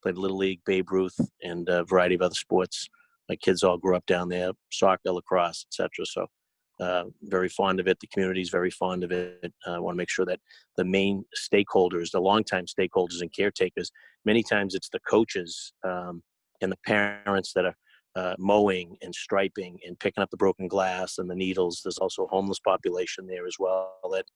Played Little League, Babe Ruth, and a variety of other sports. My kids all grew up down there, soccer, lacrosse, etc. So very fond of it. The community is very fond of it. I want to make sure that the main stakeholders, the longtime stakeholders and caretakers, many times it's the coaches and the parents that are mowing and striping and picking up the broken glass and the needles. There's also a homeless population there as well that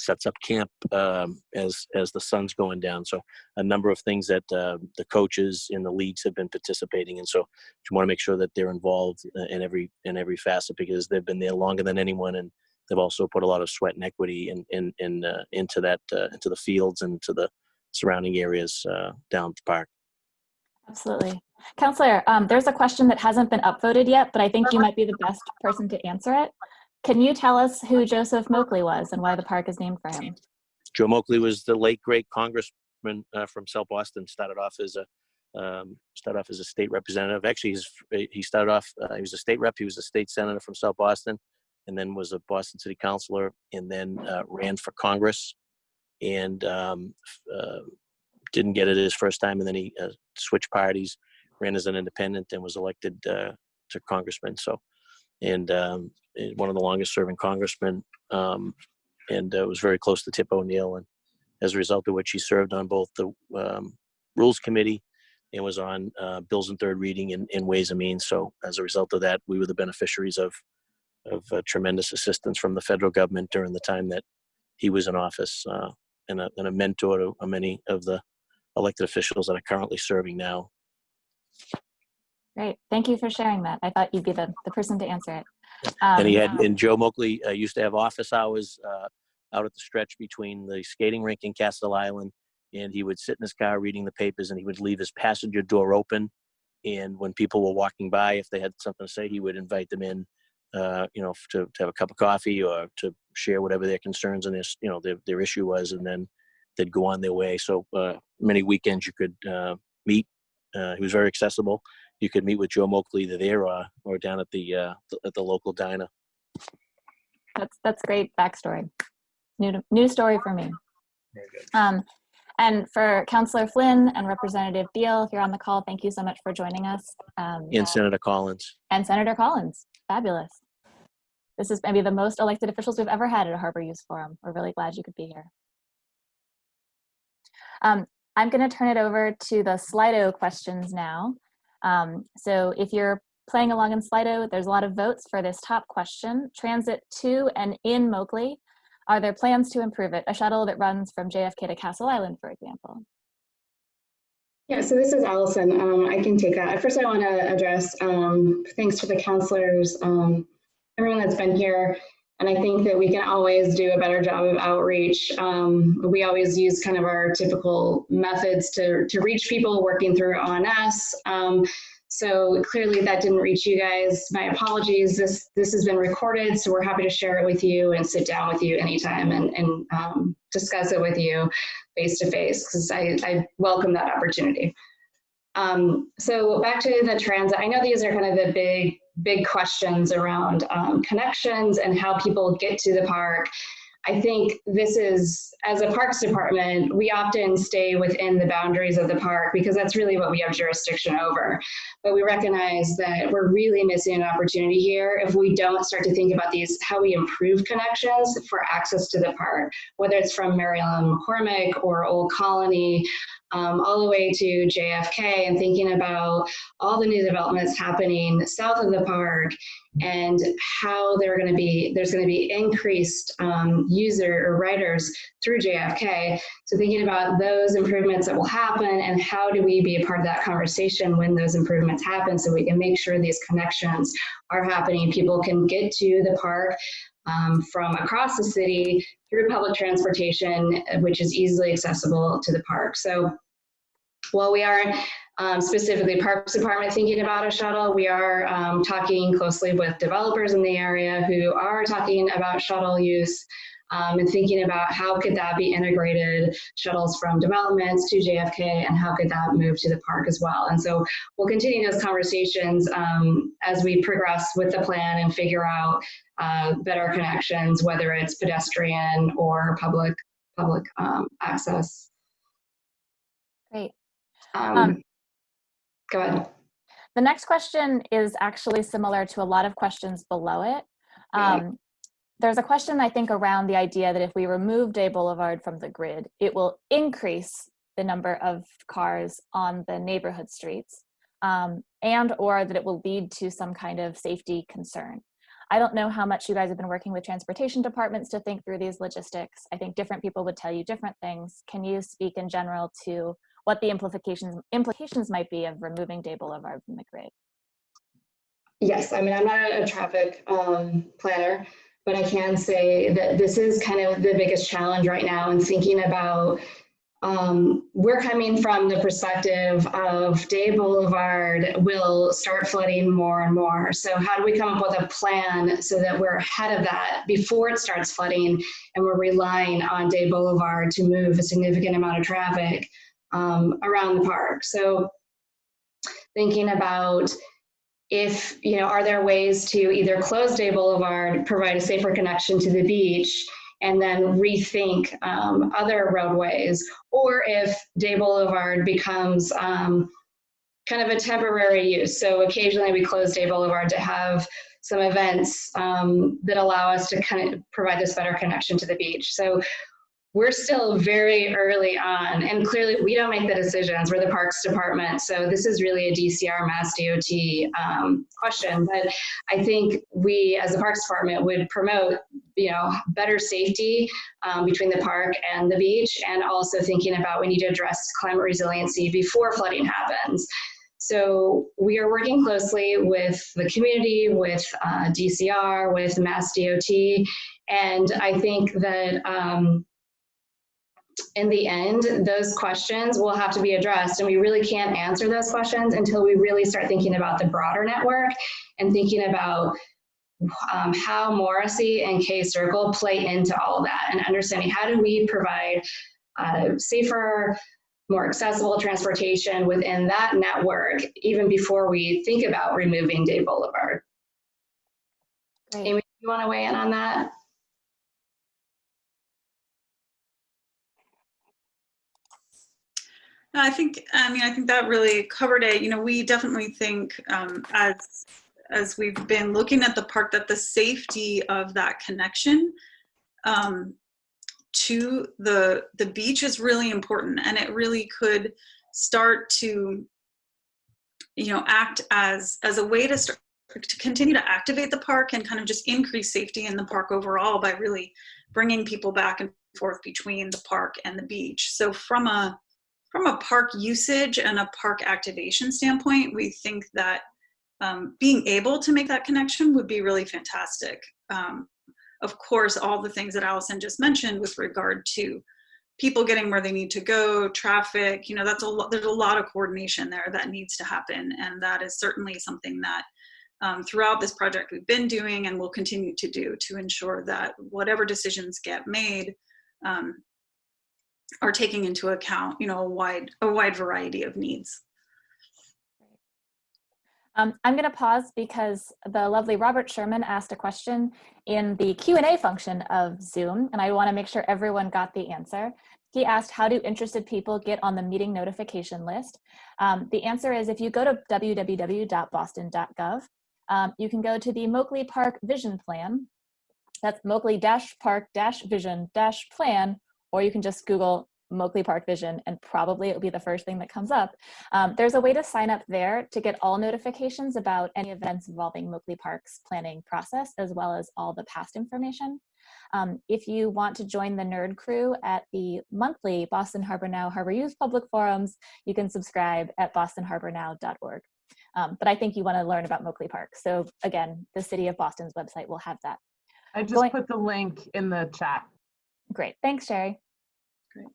sets up camp as the sun's going down. So a number of things that the coaches in the leagues have been participating in. So you want to make sure that they're involved in every facet, because they've been there longer than anyone, and they've also put a lot of sweat and equity into the fields and to the surrounding areas down the park. Absolutely. Councillor, there's a question that hasn't been upvoted yet, but I think you might be the best person to answer it. Can you tell us who Joseph Moakley was and why the park is named for him? Joe Moakley was the late great congressman from South Boston. Started off as a state representative. Actually, he started off. He was a state rep. He was a state senator from South Boston, and then was a Boston City Councilor, and then ran for Congress, and didn't get it his first time, and then he switched parties, ran as an independent, and was elected to congressman. So, and one of the longest serving congressmen, and was very close to Tip O'Neill, and as a result of which he served on both the Rules Committee and was on bills in third reading in Ways and Means. So as a result of that, we were the beneficiaries of tremendous assistance from the federal government during the time that he was in office, and a mentor to many of the elected officials that are currently serving now. Great. Thank you for sharing that. I thought you'd be the person to answer it. And Joe Moakley used to have office hours out at the stretch between the skating rink in Castle Island, and he would sit in his car reading the papers, and he would leave his passenger door open. And when people were walking by, if they had something to say, he would invite them in, to have a cup of coffee or to share whatever their concerns and their issue was, and then they'd go on their way. So many weekends you could meet. He was very accessible. You could meet with Joe Moakley either there or down at the local diner. That's great backstory. New story for me. Very good. And for Councillor Flynn and Representative Beal, if you're on the call, thank you so much for joining us. And Senator Collins. And Senator Collins, fabulous. This is maybe the most elected officials we've ever had at a Harbor Youth Forum. We're really glad you could be here. I'm going to turn it over to the Slido questions now. So if you're playing along in Slido, there's a lot of votes for this top question. Transit to and in Moakley. Are there plans to improve it? A shuttle that runs from JFK to Castle Island, for example. Yeah, so this is Allison. I can take that. First, I want to address thanks to the counselors, everyone that's been here. And I think that we can always do a better job of outreach. We always use kind of our typical methods to reach people, working through ONS. So clearly that didn't reach you guys. My apologies. This has been recorded, so we're happy to share it with you and sit down with you anytime and discuss it with you face to face, because I welcome that opportunity. So back to the transit. I know these are kind of the big questions around connections and how people get to the park. I think this is, as a Parks Department, we often stay within the boundaries of the park because that's really what we have jurisdiction over. But we recognize that we're really missing an opportunity here if we don't start to think about these, how we improve connections for access to the park, whether it's from Maryland McCormick or Old Colony, all the way to JFK, and thinking about all the new developments happening south of the park and how there's going to be increased user or riders through JFK. So thinking about those improvements that will happen and how do we be a part of that conversation when those improvements happen, so we can make sure these connections are happening. People can get to the park from across the city through public transportation, which is easily accessible to the park. So while we are specifically Parks Department thinking about a shuttle, we are talking closely with developers in the area who are talking about shuttle use and thinking about how could that be integrated, shuttles from developments to JFK, and how could that move to the park as well. And so we'll continue those conversations as we progress with the plan and figure out better connections, whether it's pedestrian or public access. Great. Go ahead. The next question is actually similar to a lot of questions below it. There's a question, I think, around the idea that if we remove Day Boulevard from the grid, it will increase the number of cars on the neighborhood streets, and or that it will lead to some kind of safety concern. I don't know how much you guys have been working with transportation departments to think through these logistics. I think different people would tell you different things. Can you speak in general to what the implications might be of removing Day Boulevard from the grid? Yes, I mean, I'm not a traffic planner, but I can say that this is kind of the biggest challenge right now in thinking about, we're coming from the perspective of Day Boulevard will start flooding more and more. So how do we come up with a plan so that we're ahead of that before it starts flooding, and we're relying on Day Boulevard to move a significant amount of traffic around the park? So thinking about, if, are there ways to either close Day Boulevard, provide a safer connection to the beach, and then rethink other roadways, or if Day Boulevard becomes kind of a temporary use. So occasionally we close Day Boulevard to have some events that allow us to kind of provide this better connection to the beach. So we're still very early on, and clearly we don't make the decisions. We're the Parks Department, so this is really a DCR Mass DOT question. But I think we, as the Parks Department, would promote, better safety between the park and the beach, and also thinking about we need to address climate resiliency before flooding happens. So we are working closely with the community, with DCR, with Mass DOT, and I think that in the end, those questions will have to be addressed, and we really can't answer those questions until we really start thinking about the broader network and thinking about how Morrissey and K Circle play into all that, and understanding how do we provide safer, more accessible transportation within that network, even before we think about removing Day Boulevard. Great. Amy, you want to weigh in on that? I think that really covered it. You know, we definitely think as we've been looking at the park that the safety of that connection to the beach is really important, and it really could start to, you know, act as a way to start to continue to activate the park and kind of just increase safety in the park overall by really bringing people back and forth between the park and the beach. So from a park usage and a park activation standpoint, we think that being able to make that connection would be really fantastic. Of course, all the things that Allison just mentioned with regard to people getting where they need to go, traffic, you know, there's a lot of coordination there that needs to happen. And that is certainly something that throughout this project we've been doing and will continue to do to ensure that whatever decisions get made are taking into account, you know, a wide variety of needs. I'm going to pause because the lovely Robert Sherman asked a question in the Q&A function of Zoom, and I want to make sure everyone got the answer. He asked, how do interested people get on the meeting notification list? The answer is, if you go to www.boston.gov, you can go to the Moakley Park Vision Plan. That's Moakley-Park-Vision-Plan, or you can just Google Moakley Park Vision and probably it'll be the first thing that comes up. There's a way to sign up there to get all notifications about any events involving Moakley Park's planning process, as well as all the past information. If you want to join the nerd crew at the monthly Boston Harbor Now Harbor Youth Public Forums, you can subscribe at bostonharbornow.org. But I think you want to learn about Moakley Park. So again, the City of Boston's website will have that. I just put the link in the chat. Great, thanks, Sherry. Great.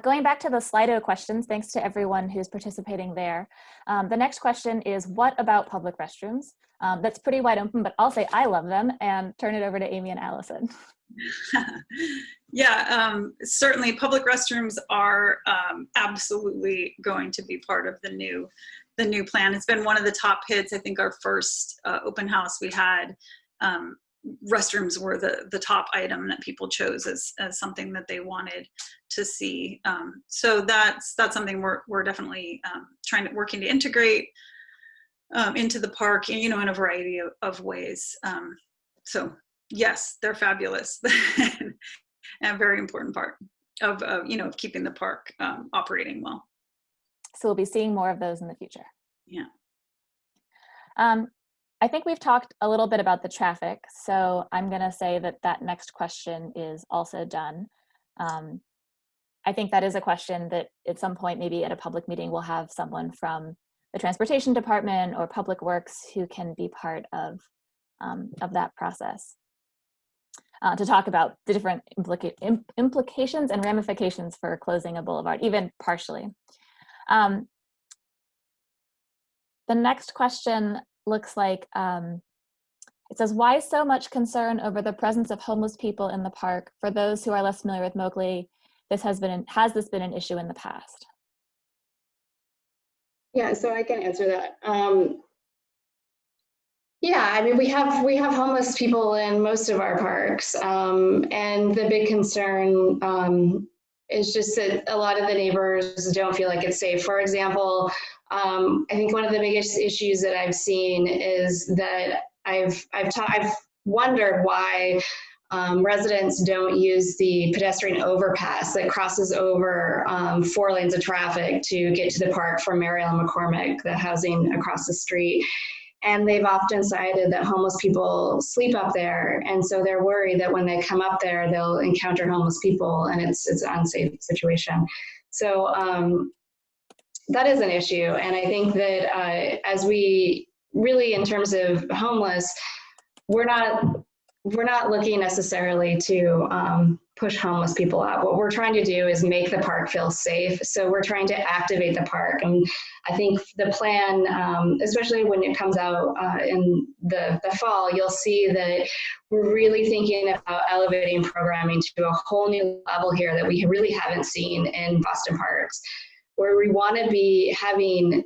Going back to the Slido questions, thanks to everyone who's participating there. The next question is, what about public restrooms? That's pretty wide open, but I'll say I love them and turn it over to Amy and Allison. Yeah, certainly public restrooms are absolutely going to be part of the new plan. It's been one of the top hits. I think our first open house we had, restrooms were the top item that people chose as something that they wanted to see. So that's something we're definitely working to integrate into the park, you know, in a variety of ways. So yes, they're fabulous and a very important part of you know, keeping the park operating well. So we'll be seeing more of those in the future. Yeah. I think we've talked a little bit about the traffic, so I'm going to say that next question is also done. I think that is a question that at some point, maybe at a public meeting, we'll have someone from the Transportation Department or Public Works who can be part of that process to talk about the different implications and ramifications for closing a boulevard, even partially. The next question looks like, it says, why so much concern over the presence of homeless people in the park? For those who are less familiar with Moakley, has this been an issue in the past? Yeah, so I can answer that. Yeah, I mean, we have homeless people in most of our parks, and the big concern is just that a lot of the neighbors don't feel like it's safe. For example, I think one of the biggest issues that I've seen is that I've wondered why residents don't use the pedestrian overpass that crosses over 4 lanes of traffic to get to the park from Mariel and McCormick, the housing across the street. And they've often cited that homeless people sleep up there, and so they're worried that when they come up there, they'll encounter homeless people, and it's an unsafe situation. So that is an issue, and I think that as we really, in terms of homeless, we're not looking necessarily to push homeless people out. What we're trying to do is make the park feel safe. So we're trying to activate the park. And I think the plan, especially when it comes out in the fall, you'll see that we're really thinking about elevating programming to a whole new level here that we really haven't seen in Boston parks, where we want to be having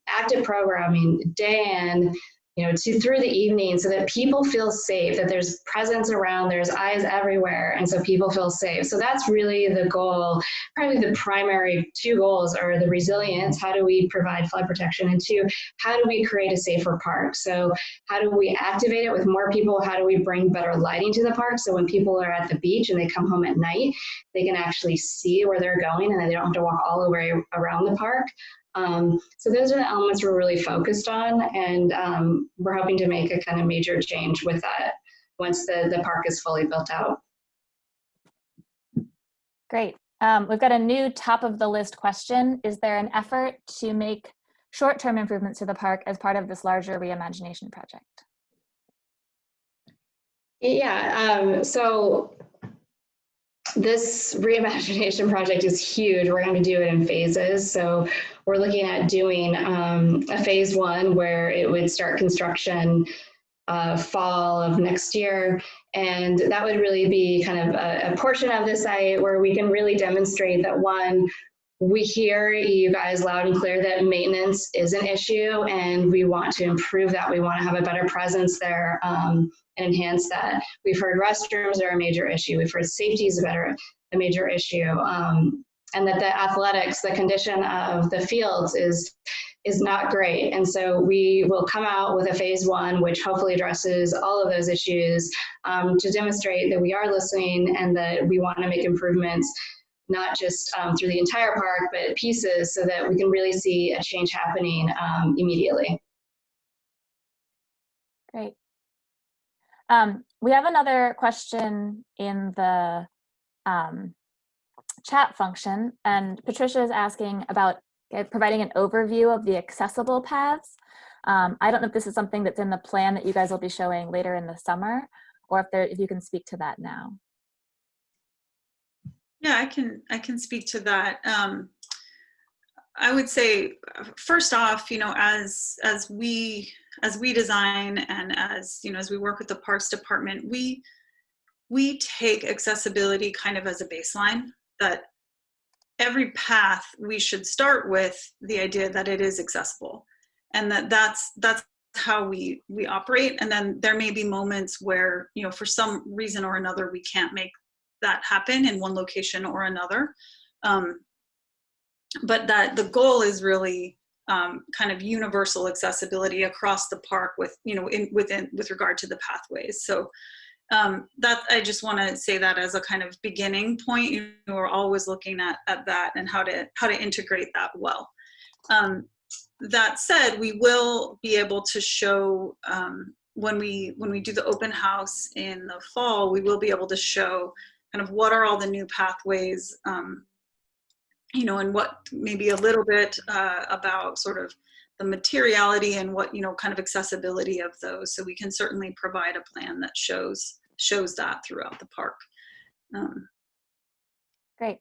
active programming day in, through the evening, so that people feel safe, that there's presence around, there's eyes everywhere, and so people feel safe. So that's really the goal. Probably the primary two goals are the resilience, how do we provide flood protection, and two, how do we create a safer park? So how do we activate it with more people? How do we bring better lighting to the park, so when people are at the beach and they come home at night, they can actually see where they're going and they don't have to walk all the way around the park. So those are the elements we're really focused on, and we're hoping to make a kind of major change with that once the park is fully built out. Great. We've got a new top of the list question. Is there an effort to make short-term improvements to the park as part of this larger reimagination project? Yeah, so this reimagination project is huge. We're going to do it in phases. So we're looking at doing a phase one where it would start construction fall of next year. And that would really be kind of a portion of the site where we can really demonstrate that, one, we hear you guys loud and clear that maintenance is an issue and we want to improve that. We want to have a better presence there and enhance that. We've heard restrooms are a major issue. We've heard safety is a major issue. And that the athletics, the condition of the fields is not great. And so we will come out with a phase one, which hopefully addresses all of those issues to demonstrate that we are listening and that we want to make improvements, not just through the entire park, but pieces, so that we can really see a change happening immediately. Great. We have another question in the chat function, and Patricia is asking about providing an overview of the accessible paths. I don't know if this is something that's in the plan that you guys will be showing later in the summer, or if you can speak to that now. Yeah, I can speak to that. I would say, first off, as we design and as we work with the Parks Department, we take accessibility kind of as a baseline, that every path we should start with the idea that it is accessible, and that's how we operate. And then there may be moments where for some reason or another we can't make that happen in one location or another, but that the goal is really kind of universal accessibility across the park with with regard to the pathways. So that I just want to say that as a kind of beginning point. We're always looking at that and how to integrate that well. That said, we will be able to show when we do the open house in the fall, we will be able to show kind of what are all the new pathways, and what maybe a little bit about sort of the materiality and what kind of accessibility of those. So we can certainly provide a plan that shows that throughout the park. Great.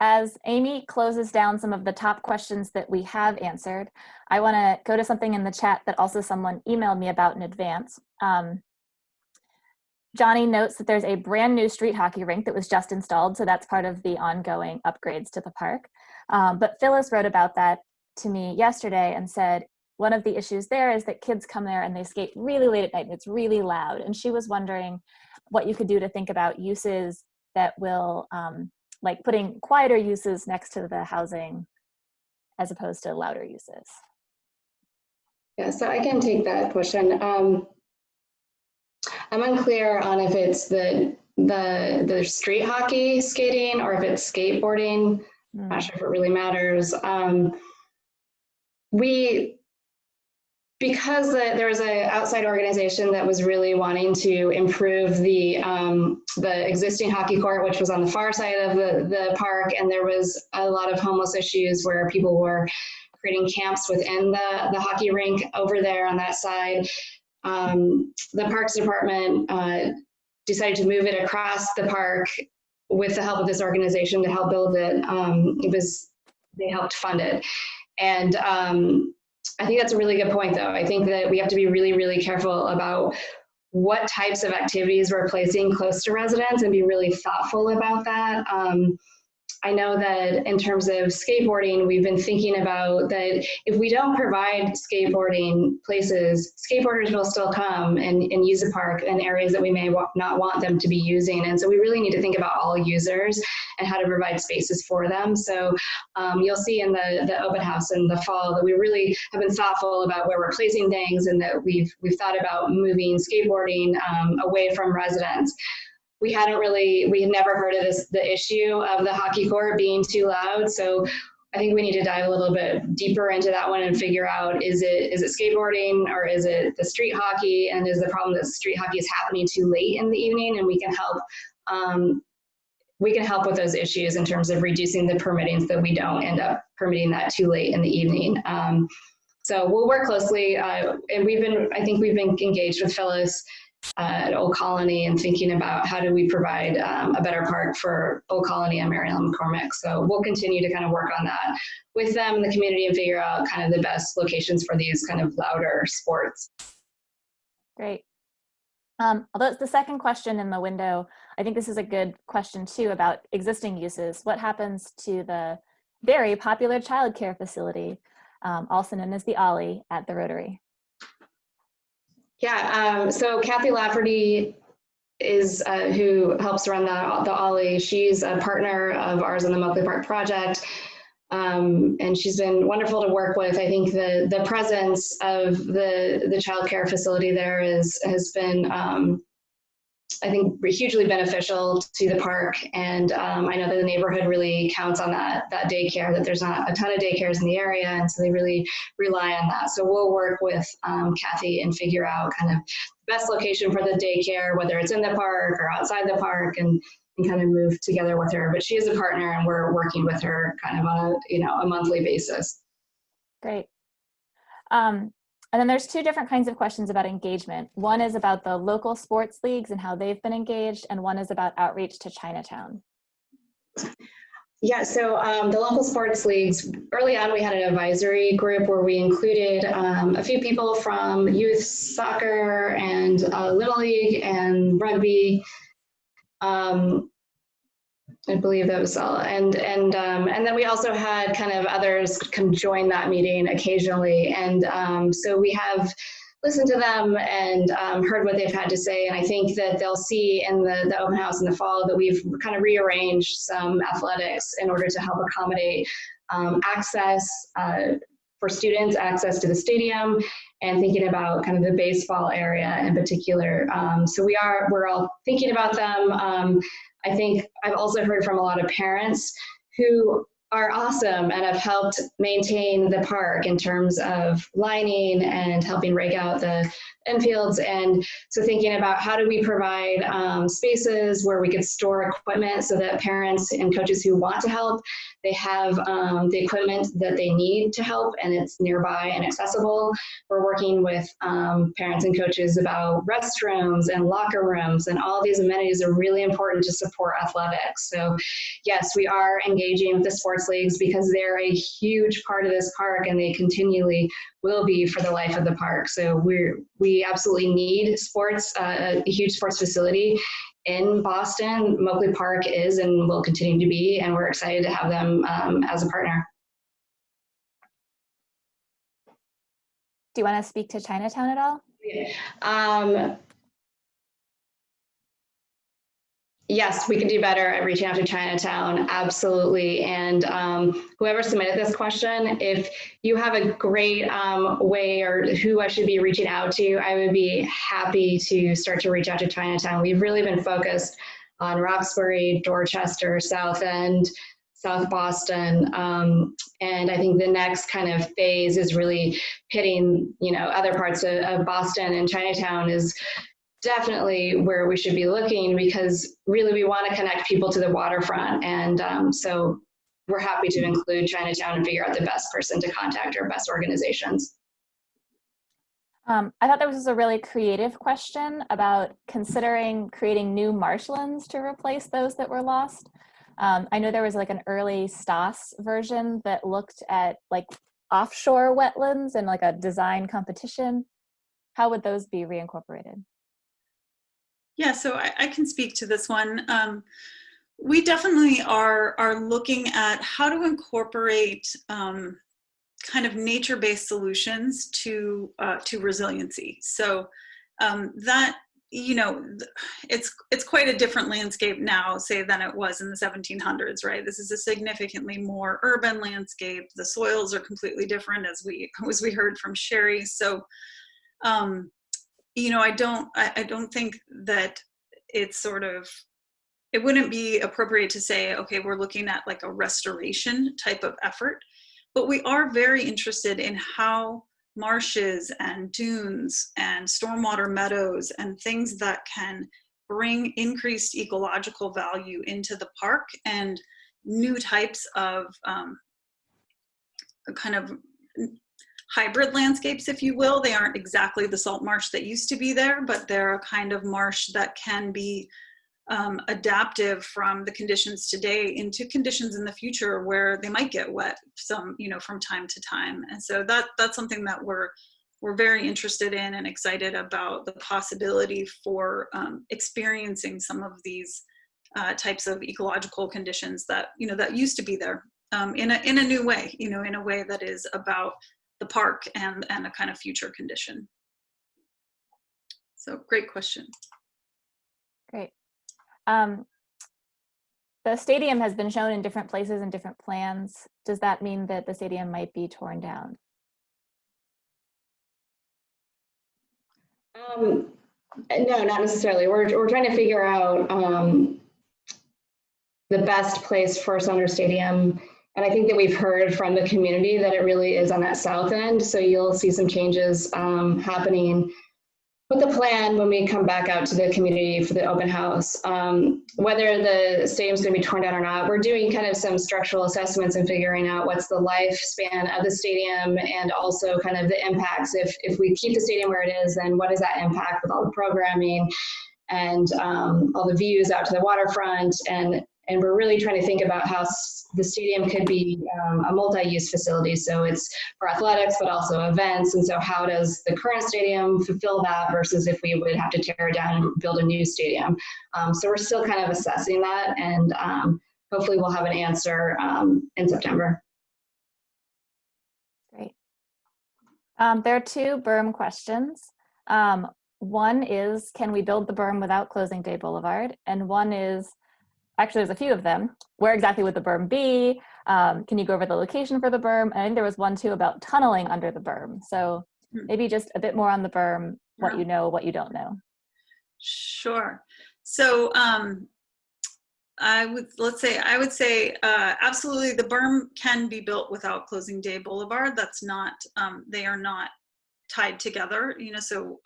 As Amy closes down some of the top questions that we have answered, I want to go to something in the chat that also someone emailed me about in advance. Johnny notes that there's a brand new street hockey rink that was just installed, so that's part of the ongoing upgrades to the park. But Phyllis wrote about that to me yesterday and said, one of the issues there is that kids come there and they skate really late at night and it's really loud. And she was wondering what you could do to think about uses that will, like putting quieter uses next to the housing as opposed to louder uses. Yeah, so I can take that question. I'm unclear on if it's the street hockey skating or if it's skateboarding. I'm not sure if it really matters. Because there was an outside organization that was really wanting to improve the existing hockey court, which was on the far side of the park, and there was a lot of homeless issues where people were creating camps within the hockey rink over there on that side. The Parks Department decided to move it across the park with the help of this organization to help build it. They helped fund it. And I think that's a really good point, though. I think that we have to be really, really careful about what types of activities we're placing close to residents and be really thoughtful about that. I know that in terms of skateboarding, we've been thinking about that if we don't provide skateboarding places, skateboarders will still come and use the park in areas that we may not want them to be using. And so we really need to think about all users and how to provide spaces for them. So you'll see in the open house in the fall that we really have been thoughtful about where we're placing things, and that we've thought about moving skateboarding away from residents. We had never heard of the issue of the hockey court being too loud. So I think we need to dive a little bit deeper into that one and figure out, is it skateboarding or is it the street hockey? And is the problem that street hockey is happening too late in the evening? And we can help with those issues in terms of reducing the permitting so that we don't end up permitting that too late in the evening. So we'll work closely, and I think we've been engaged with Phyllis at Old Colony and thinking about how do we provide a better park for Old Colony and Mary Ellen McCormick. So we'll continue to kind of work on that with them in the community and figure out kind of the best locations for these kind of louder sports. Great. Although it's the second question in the window, I think this is a good question too about existing uses. What happens to the very popular childcare facility, also known as the Ollie, at the Rotary? Yeah, so Kathy Lafferty is who helps run the Ollie. She's a partner of ours on the Moakley Park project, and she's been wonderful to work with. I think the presence of the child care facility there has been, I think, hugely beneficial to the park. And I know that the neighborhood really counts on that daycare, that there's not a ton of daycares in the area. And so they really rely on that. So we'll work with Kathy and figure out kind of the best location for the daycare, whether it's in the park or outside the park, and kind of move together with her. But she is a partner and we're working with her kind of on a monthly basis. Great. And then there's two different kinds of questions about engagement. One is about the local sports leagues and how they've been engaged, and one is about outreach to Chinatown. Yeah, so the local sports leagues, early on we had an advisory group where we included a few people from youth soccer and Little League and rugby. I believe that was all. And then we also had kind of others come join that meeting occasionally. And so we have listened to them and heard what they've had to say. And I think that they'll see in the open house in the fall that we've kind of rearranged some athletics in order to help accommodate access for students, access to the stadium, and thinking about kind of the baseball area in particular. So we're all thinking about them. I think I've also heard from a lot of parents who are awesome and have helped maintain the park in terms of lining and helping rake out the infields. And so thinking about how do we provide spaces where we could store equipment so that parents and coaches who want to help, they have the equipment that they need to help and it's nearby and accessible. We're working with parents and coaches about restrooms and locker rooms, and all these amenities are really important to support athletics. So yes, we are engaging with the sports leagues because they're a huge part of this park and they continually will be for the life of the park. So we absolutely need sports, a huge sports facility in Boston. Moakley Park is and will continue to be, and we're excited to have them as a partner. Do you want to speak to Chinatown at all? Yes, we can do better at reaching out to Chinatown, absolutely. And whoever submitted this question, if you have a great way or who I should be reaching out to, I would be happy to start to reach out to Chinatown. We've really been focused on Roxbury, Dorchester, South End, South Boston. And I think the next kind of phase is really hitting, other parts of Boston, and Chinatown is definitely where we should be looking because really we want to connect people to the waterfront. And so we're happy to include Chinatown and figure out the best person to contact or best organizations. I thought that was a really creative question about considering creating new marshlands to replace those that were lost. I know there was like an early Stoss version that looked at like offshore wetlands and like a design competition. How would those be reincorporated? Yeah, so I can speak to this one. We definitely are looking at how to incorporate kind of nature-based solutions to resiliency. So that, you know, it's quite a different landscape now, say, than it was in the 1700s, right? This is a significantly more urban landscape. The soils are completely different, as we heard from Sherry. So, you know, I don't think that it's sort of, it wouldn't be appropriate to say, okay, we're looking at like a restoration type of effort, but we are very interested in how marshes and dunes and stormwater meadows and things that can bring increased ecological value into the park and new types of kind of hybrid landscapes, if you will. They aren't exactly the salt marsh that used to be there, but they're a kind of marsh that can be adaptive from the conditions today into conditions in the future where they might get wet from time to time. And so that's something that we're very interested in and excited about, the possibility for experiencing some of these types of ecological conditions that that used to be there in a new way, in a way that is about the park and a kind of future condition. So great question. Great. The stadium has been shown in different places and different plans. Does that mean that the stadium might be torn down? No, not necessarily. We're trying to figure out the best place for Sumner Stadium. And I think that we've heard from the community that it really is on that south end. So you'll see some changes happening with the plan when we come back out to the community for the open house. Whether the stadium's going to be torn down or not, we're doing kind of some structural assessments and figuring out what's the lifespan of the stadium and also kind of the impacts. If we keep the stadium where it is, then what does that impact with all the programming and all the views out to the waterfront? And we're really trying to think about how the stadium could be a multi-use facility. So it's for athletics, but also events. And so how does the current stadium fulfill that versus if we would have to tear it down and build a new stadium? So we're still kind of assessing that, and hopefully we'll have an answer in September. Great. There are two berm questions. One is, can we build the berm without closing Day Boulevard? And one is, actually, there's a few of them. Where exactly would the berm be? Can you go over the location for the berm? And I think there was one too about tunneling under the berm. So maybe just a bit more on the berm, what you know, what you don't know. Sure. So I would say absolutely the berm can be built without closing Day Boulevard. That's not, they are not tied together, so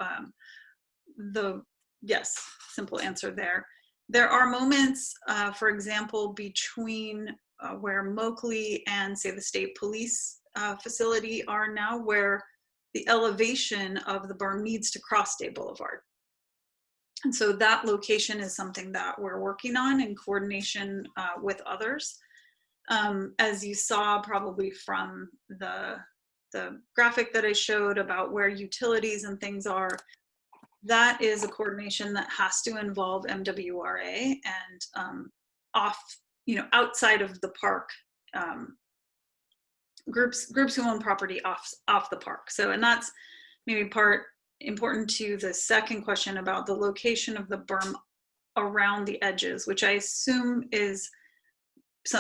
yes, simple answer there. There are moments, for example, between where Moakley and, say, the state police facility are now, where the elevation of the berm needs to cross Day Boulevard. And so that location is something that we're working on in coordination with others. As you saw probably from the graphic that I showed about where utilities and things are, that is a coordination that has to involve MWRA and outside of the park, groups who own property off the park. So, and that's maybe part important to the second question about the location of the berm around the edges, which I assume is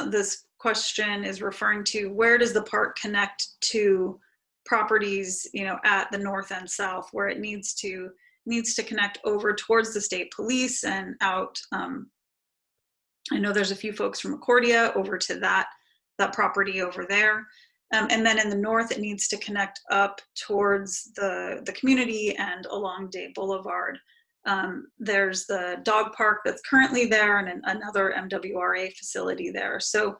this question is referring to, where does the park connect to properties, at the north and south, where it needs to connect over towards the state police and out. I know there's a few folks from Accordia over to that property over there. And then in the north, it needs to connect up towards the community and along Day Boulevard. There's the dog park that's currently there and another MWRA facility there. So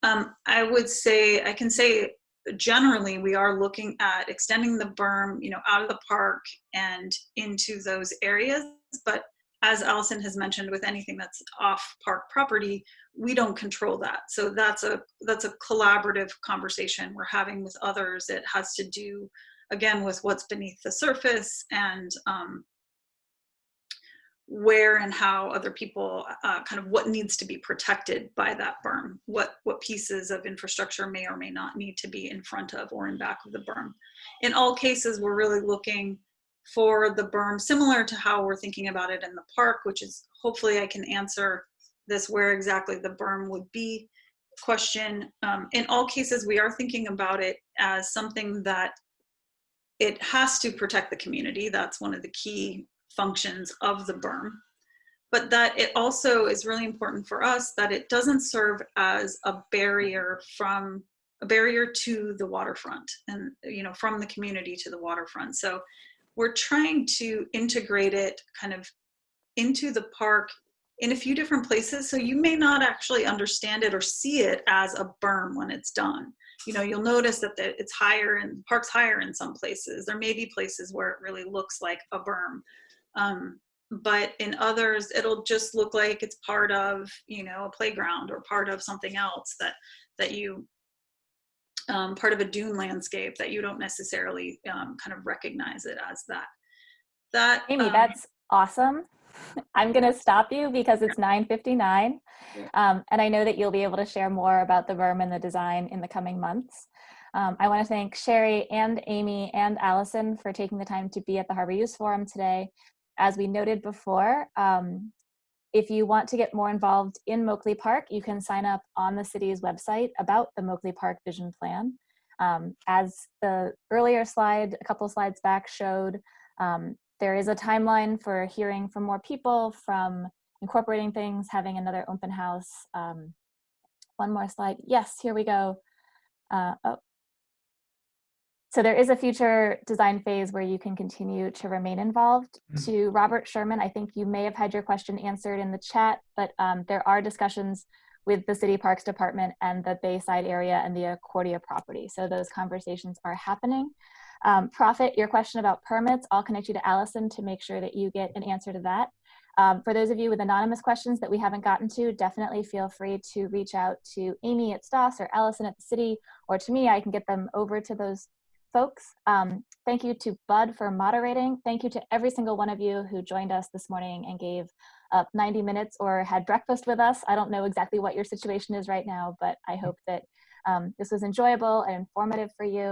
I can say generally we are looking at extending the berm, out of the park and into those areas. But as Allison has mentioned, with anything that's off park property, we don't control that. So that's a collaborative conversation we're having with others. It has to do, again, with what's beneath the surface and where and how other people, kind of what needs to be protected by that berm, what pieces of infrastructure may or may not need to be in front of or in back of the berm. In all cases, we're really looking for the berm, similar to how we're thinking about it in the park, which is, hopefully I can answer this where exactly the berm would be question. In all cases, we are thinking about it as something that it has to protect the community. That's one of the key functions of the berm, but that it also is really important for us that it doesn't serve as a barrier to the waterfront, and from the community to the waterfront. So we're trying to integrate it kind of into the park in a few different places, so you may not actually understand it or see it as a berm when it's done. You'll notice that it's higher and the park's higher in some places. There may be places where it really looks like a berm. But in others, it'll just look like it's part of, a playground or part of something else that you, part of a dune landscape that you don't necessarily kind of recognize it as that. Amy, that's awesome. I'm going to stop you because it's 9:59. And I know that you'll be able to share more about the berm and the design in the coming months. I want to thank Sherry and Amy and Allison for taking the time to be at the Harbor Use Forum today. As we noted before, if you want to get more involved in Moakley Park, you can sign up on the city's website about the Moakley Park Vision Plan. As the earlier slide, a couple slides back showed, there is a timeline for hearing from more people, from incorporating things, having another open house. One more slide. Yes, here we go. So there is a future design phase where you can continue to remain involved. To Robert Sherman, I think you may have had your question answered in the chat, but there are discussions with the City Parks Department and the Bayside area and the Accordia property. So those conversations are happening. Prophet, your question about permits, I'll connect you to Allison to make sure that you get an answer to that. For those of you with anonymous questions that we haven't gotten to, definitely feel free to reach out to Amy at Stoss or Allison at the city, or to me. I can get them over to those folks. Thank you to Bud for moderating. Thank you to every single one of you who joined us this morning and gave up 90 minutes or had breakfast with us. I don't know exactly what your situation is right now, but I hope that this was enjoyable and informative for you.